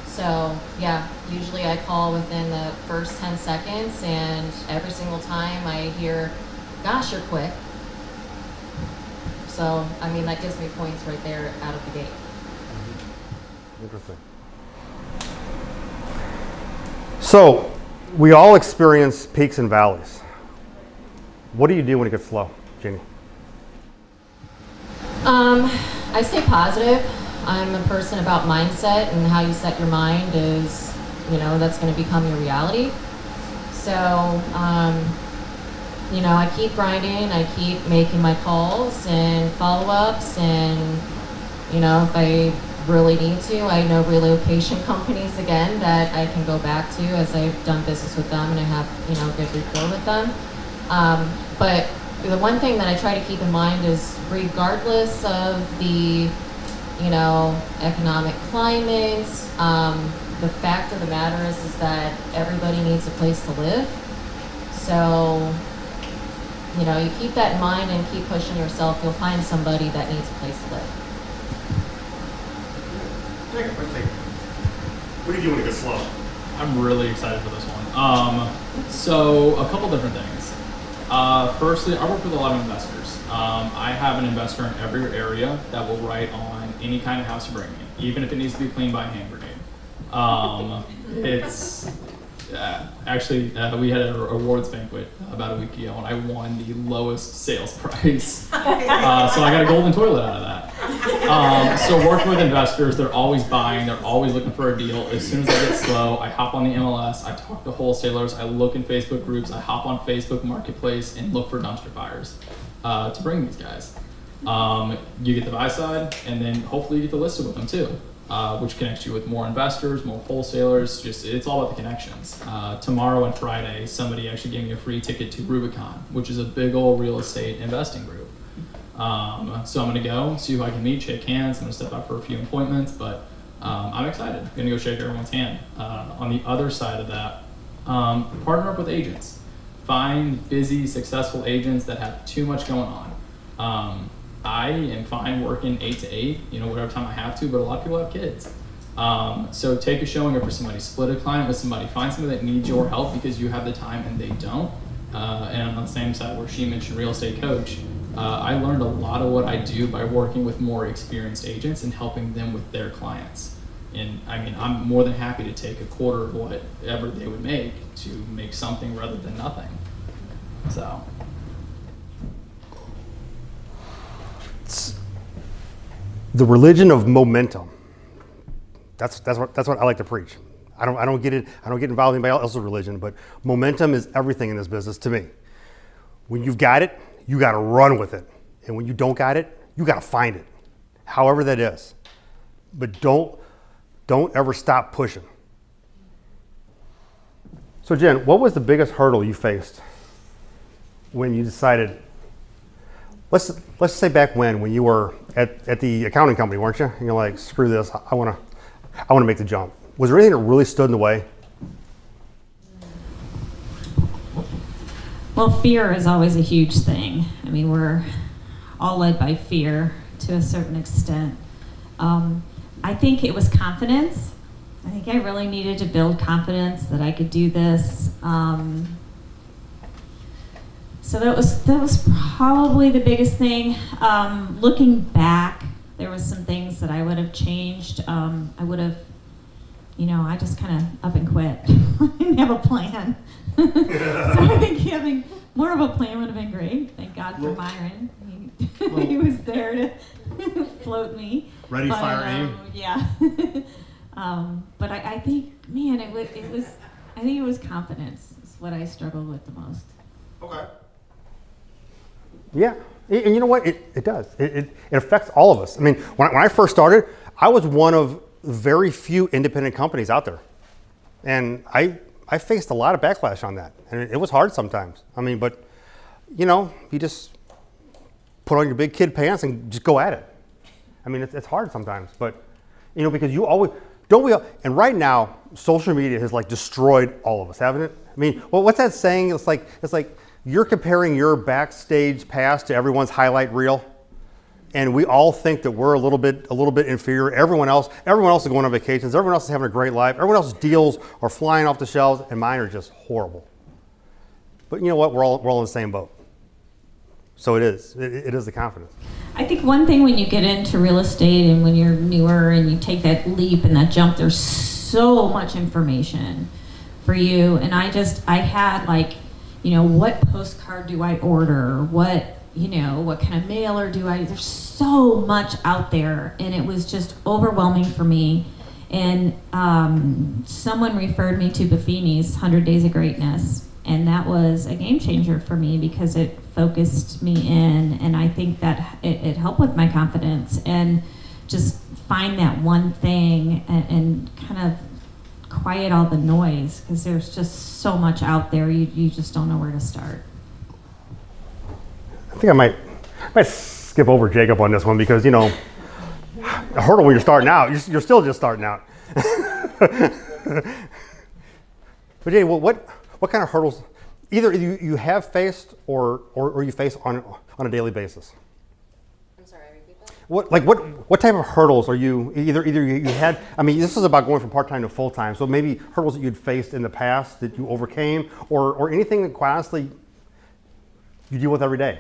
Speaker 2: So, yeah, usually I call within the first 10 seconds, and every single time I hear, gosh, you're quick. So, I mean, that gives me points right there out of the gate.
Speaker 1: Interesting. So, we all experience peaks and valleys. What do you do when it gets slow, Jeannie?
Speaker 2: I stay positive. I'm a person about mindset, and how you set your mind is, that's going to become your reality. So, I keep grinding, I keep making my calls and follow-ups, and, if I really need to, I know relocation companies, again, that I can go back to as I've done business with them and I have, good rapport with them. But the one thing that I try to keep in mind is, regardless of the, economic climate, the fact of the matter is that everybody needs a place to live. So, you keep that in mind and keep pushing yourself. You'll find somebody that needs a place to live.
Speaker 1: What do you do when it gets slow?
Speaker 4: I'm really excited for this one. So a couple different things. Firstly, I work with a lot of investors. I have an investor in every area that will write on any kind of house you bring me, even if it needs to be cleaned by a hand grenade. It's actually we had an awards banquet about a week ago, and I won the lowest sales price. So I got a golden toilet out of that. So working with investors, they're always buying, they're always looking for a deal. As soon as I get slow, I hop on the MLS, I talk to wholesalers, I look in Facebook groups, I hop on Facebook Marketplace and look for dumpster fires to bring these guys. You get the buy side, and then hopefully you get the listed with them too, which connects you with more investors, more wholesalers. Just it's all about the connections. Tomorrow and Friday, somebody actually gave me a free ticket to Rubicon, which is a big old real estate investing group. So I'm gonna go see who I can meet, shake hands. I'm gonna step out for a few appointments, but I'm excited. I'm gonna go shake everyone's hand. On the other side of that, partner up with agents. Find busy, successful agents that have too much going on. I am fine working 8 to 8, whatever time I have to, but a lot of people have kids. So take a showing up for somebody, split a client with somebody, find somebody that needs your help because you have the time and they don't. And on the same side where she mentioned real estate coach, I learned a lot of what I do by working with more experienced agents and helping them with their clients. And I mean, I'm more than happy to take a quarter of whatever they would make to make something rather than nothing. So.
Speaker 1: The religion of momentum. That's what I like to preach. I don't get involved in anybody else's religion, but momentum is everything in this business to me. When you've got it, you got to run with it, and when you don't got it, you got to find it, however that is. But don't ever stop pushing. So Jen, what was the biggest hurdle you faced when you decided? Let's say back when you were at the accounting company, weren't you? And you're like, screw this, I want to make the jump. Was there anything that really stood in the way?
Speaker 3: Well, fear is always a huge thing. I mean, we're all led by fear to a certain extent. I think it was confidence. I think I really needed to build confidence that I could do this. So that was probably the biggest thing. Looking back, there was some things that I would have changed. I would have, I just kind of up and quit. I didn't have a plan. So I think having more of a plan would have been great. Thank God for Myron. He was there to float me.
Speaker 5: Ready, fire, aim.
Speaker 3: Yeah. But I think, man, it was confidence is what I struggled with the most.
Speaker 5: Okay.
Speaker 1: Yeah, and you know what? It does. It affects all of us. I mean, when I first started, I was one of very few independent companies out there, and I faced a lot of backlash on that, and it was hard sometimes. I mean, but you just put on your big kid pants and just go at it. I mean, it's hard sometimes, but because you always don't we. And right now, social media has like destroyed all of us, haven't it? I mean, well, what's that saying? It's like you're comparing your backstage past to everyone's highlight reel, and we all think that we're a little bit inferior. Everyone else is going on vacations. Everyone else is having a great life. Everyone else's deals are flying off the shelves, and mine are just horrible. But you know what? We're all in the same boat. So it is the confidence.
Speaker 3: I think one thing when you get into real estate and when you're newer and you take that leap and that jump, there's so much information for you. And I had what postcard do I order? What kind of mailer do I, there's so much out there, and it was just overwhelming for me. And someone referred me to Buffini's 100 Days of Greatness, and that was a game changer for me because it focused me in, and I think that it helped with my confidence and just find that one thing and kind of quiet all the noise, because there's just so much out there, you just don't know where to start.
Speaker 1: I think I might skip over Jacob on this one because a hurdle when you're starting out, you're still just starting out. But Jay, what kind of hurdles either you have faced or you face on a daily basis?
Speaker 2: I'm sorry, repeat that?
Speaker 1: What type of hurdles are you either you had? I mean, this is about going from part time to full time. So maybe hurdles that you'd faced in the past that you overcame, or anything that quite honestly you deal with every day.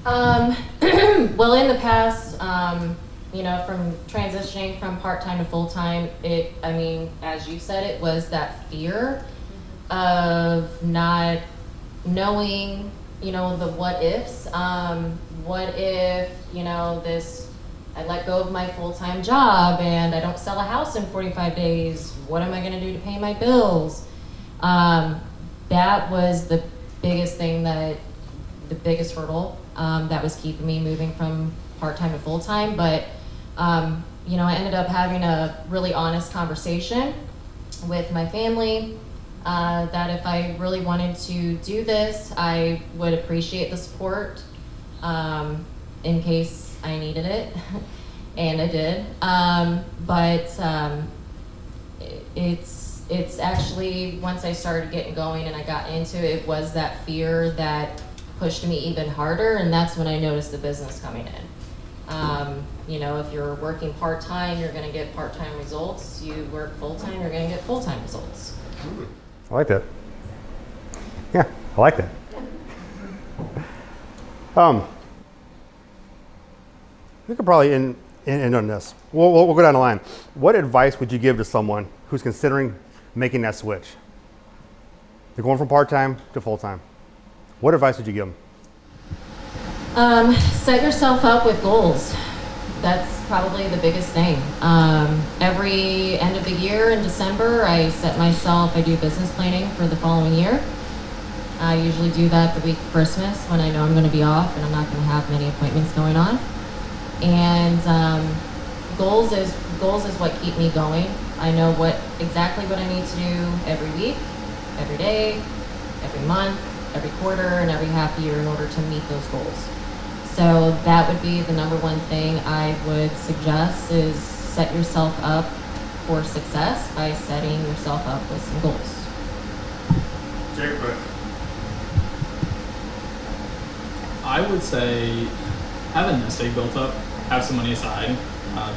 Speaker 2: Well, in the past, from transitioning from part-time to full-time, as you said, it was that fear of not knowing, the what ifs. What if, I let go of my full-time job and I don't sell a house in 45 days? What am I going to do to pay my bills? That was the biggest thing the biggest hurdle that was keeping me moving from part-time to full-time. But, I ended up having a really honest conversation with my family that if I really wanted to do this, I would appreciate the support in case I needed it, and I did. It's actually, once I started getting going and I got into it, was that fear that pushed me even harder, and that's when I noticed the business coming in. If you're working part-time, you're going to get part-time results. You work full-time, you're going to get full-time results.
Speaker 1: I like that. Yeah, I like that. We could probably end on this. We'll go down the line. What advice would you give to someone who's considering making that switch? They're going from part-time to full-time. What advice would you give them?
Speaker 2: Set yourself up with goals. That's probably the biggest thing. Every end of the year in December, I do business planning for the following year. I usually do that the week of Christmas when I know I'm going to be off and I'm not going to have many appointments going on. And goals is what keep me going. I know exactly what I need to do every week, every day, every month, every quarter, and every half year in order to meet those goals. So that would be the number one thing I would suggest, is set yourself up for success by setting yourself up with some goals.
Speaker 1: Jacob.
Speaker 4: I would say have a nest egg built up, have some money aside,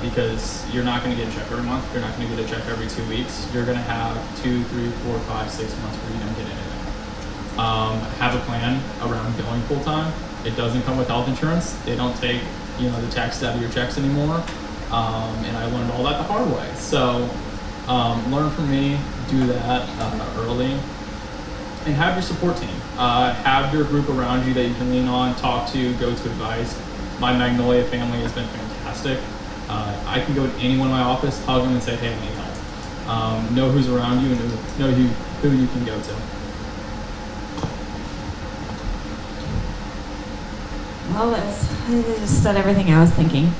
Speaker 4: because you're not going to get a check every month. You're not going to get a check every 2 weeks. You're going to have 2, 3, 4, 5, 6 months where you don't get anything. Have a plan around going full time. It doesn't come with health insurance. They don't take the taxes out of your checks anymore. And I learned all that the hard way. So learn from me, do that early, and have your support team. Have your group around you that you can lean on, talk to, go to advice. My Magnolia family has been fantastic. I can go to anyone in my office, hug them, and say, hey, I need help. Know who's around you and know who you can go to.
Speaker 3: Well, I just said everything I was thinking.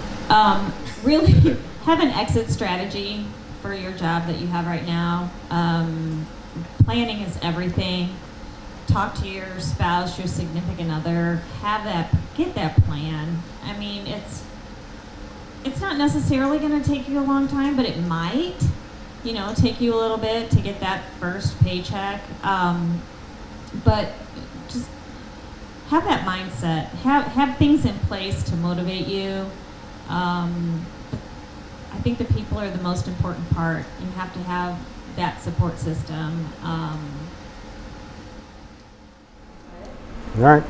Speaker 3: Really have an exit strategy for your job that you have right now. Planning is everything. Talk to your spouse, your significant other. Get that plan. I mean, it's not necessarily going to take you a long time, but it might, take you a little bit to get that first paycheck. But just have that mindset. Have things in place to motivate you. I think the people are the most important part. You have to have that support system.
Speaker 1: All right.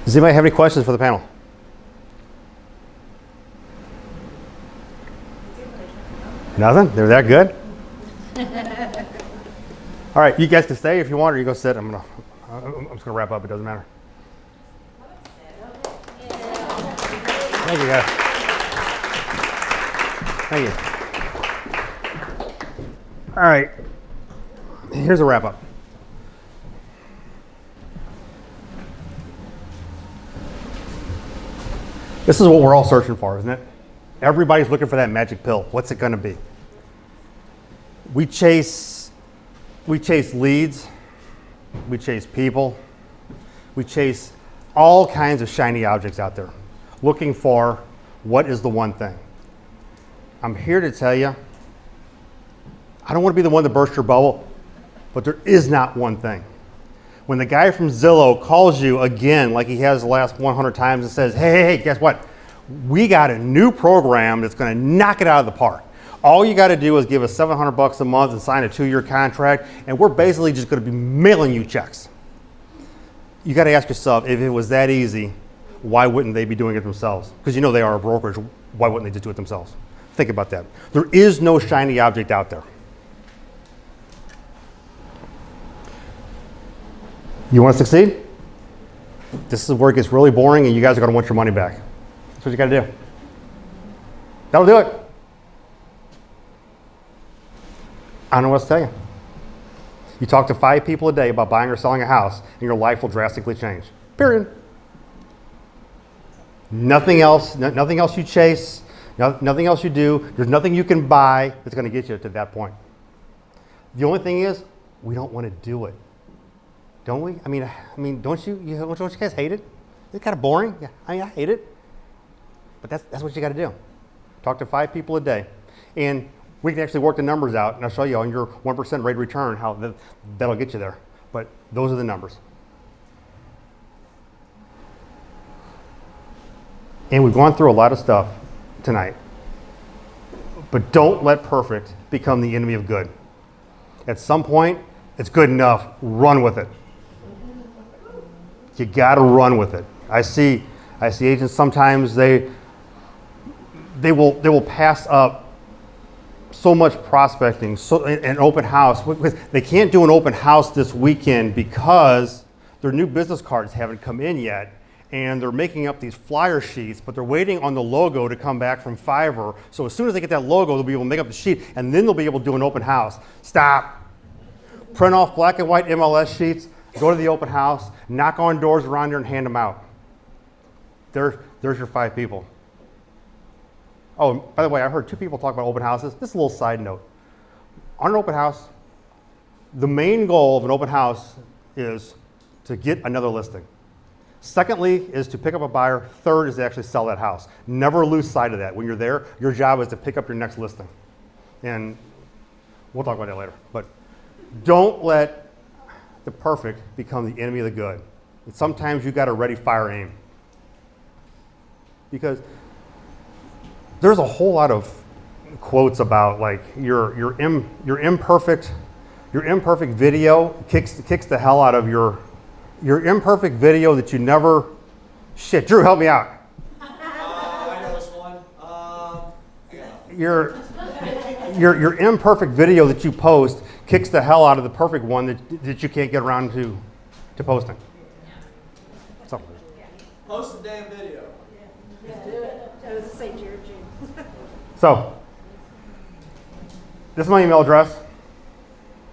Speaker 1: Does anybody have any questions for the panel? Nothing? They're that good? All right, you guys can stay if you want, or you go sit. I'm just gonna wrap up. It doesn't matter. Thank you, guys. Thank you. All right. Here's a wrap up. This is what we're all searching for, isn't it? Everybody's looking for that magic pill. What's it going to be? We chase leads. We chase people. We chase all kinds of shiny objects out there, looking for what is the one thing. I'm here to tell you, I don't want to be the one to burst your bubble, but there is not one thing. When the guy from Zillow calls you again, like he has the last 100 times, and says, hey, guess what? We got a new program that's going to knock it out of the park. All you got to do is give us $700 a month and sign a 2-year contract, and we're basically just going to be mailing you checks. You got to ask yourself, if it was that easy, why wouldn't they be doing it themselves? Because you know they are a brokerage. Why wouldn't they just do it themselves? Think about that. There is no shiny object out there. You want to succeed? This is where it gets really boring, and you guys are going to want your money back. That's what you got to do. That'll do it. I don't know what else to tell you. You talk to 5 people a day about buying or selling a house, and your life will drastically change. Period. Nothing else you chase, nothing else you do. There's nothing you can buy that's going to get you to that point. The only thing is, we don't want to do it. Don't we? I mean, don't you guys hate it? It's kind of boring. Yeah, I hate it. But that's what you got to do. Talk to 5 people a day. And we can actually work the numbers out, and I'll show you on your 1% rate of return how that'll get you there. But those are the numbers. And we've gone through a lot of stuff tonight. But don't let perfect become the enemy of good. At some point, it's good enough. Run with it. You got to run with it. I see agents sometimes they will pass up so much prospecting, an open house. They can't do an open house this weekend because their new business cards haven't come in yet, and they're making up these flyer sheets, but they're waiting on the logo to come back from Fiverr. So as soon as they get that logo, they'll be able to make up the sheet, and then they'll be able to do an open house. Stop. Print off black and white MLS sheets, go to the open house, knock on doors around there and hand them out. There's your 5 people. Oh, by the way, I heard 2 people talk about open houses. This is a little side note. On an open house, the main goal of an open house is to get another listing. Secondly is to pick up a buyer. Third is to actually sell that house. Never lose sight of that. When you're there, your job is to pick up your next listing. And we'll talk about that later. But don't let the perfect become the enemy of the good. And sometimes you got to ready, fire, aim. Because there's a whole lot of quotes about like your imperfect video kicks the hell out of your imperfect video that you never. Shit, Drew, help me out.
Speaker 7: I know this one.
Speaker 1: Your imperfect video that you post kicks the hell out of the perfect one that you can't get around to posting. So.
Speaker 7: Post the damn video.
Speaker 1: So, this is my email address.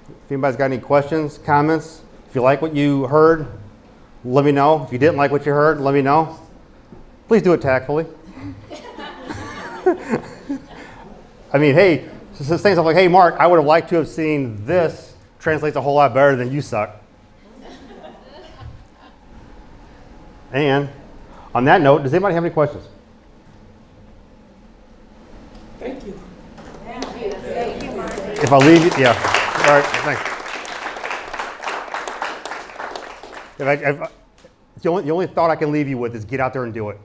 Speaker 1: If anybody's got any questions, comments, if you like what you heard, let me know. If you didn't like what you heard, let me know. Please do it tactfully. I mean, hey, saying stuff like, hey, Mark, I would have liked to have seen this translates a whole lot better than you suck. And on that note, does anybody have any questions?
Speaker 7: Thank you.
Speaker 1: If I leave you, yeah. All right, thanks. The only thought I can leave you with is get out there and do it.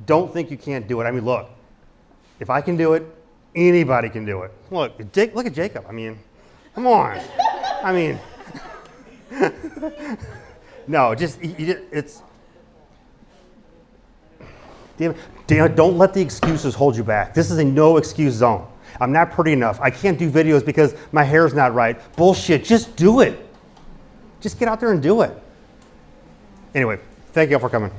Speaker 1: Don't think you can't do it. I mean, look, if I can do it, anybody can do it. Look at Jacob. I mean, come on. I mean, no, it's. Damn, don't let the excuses hold you back. This is a no excuse zone. I'm not pretty enough. I can't do videos because my hair's not right. Bullshit, just do it. Just get out there and do it. Anyway, thank you all for coming.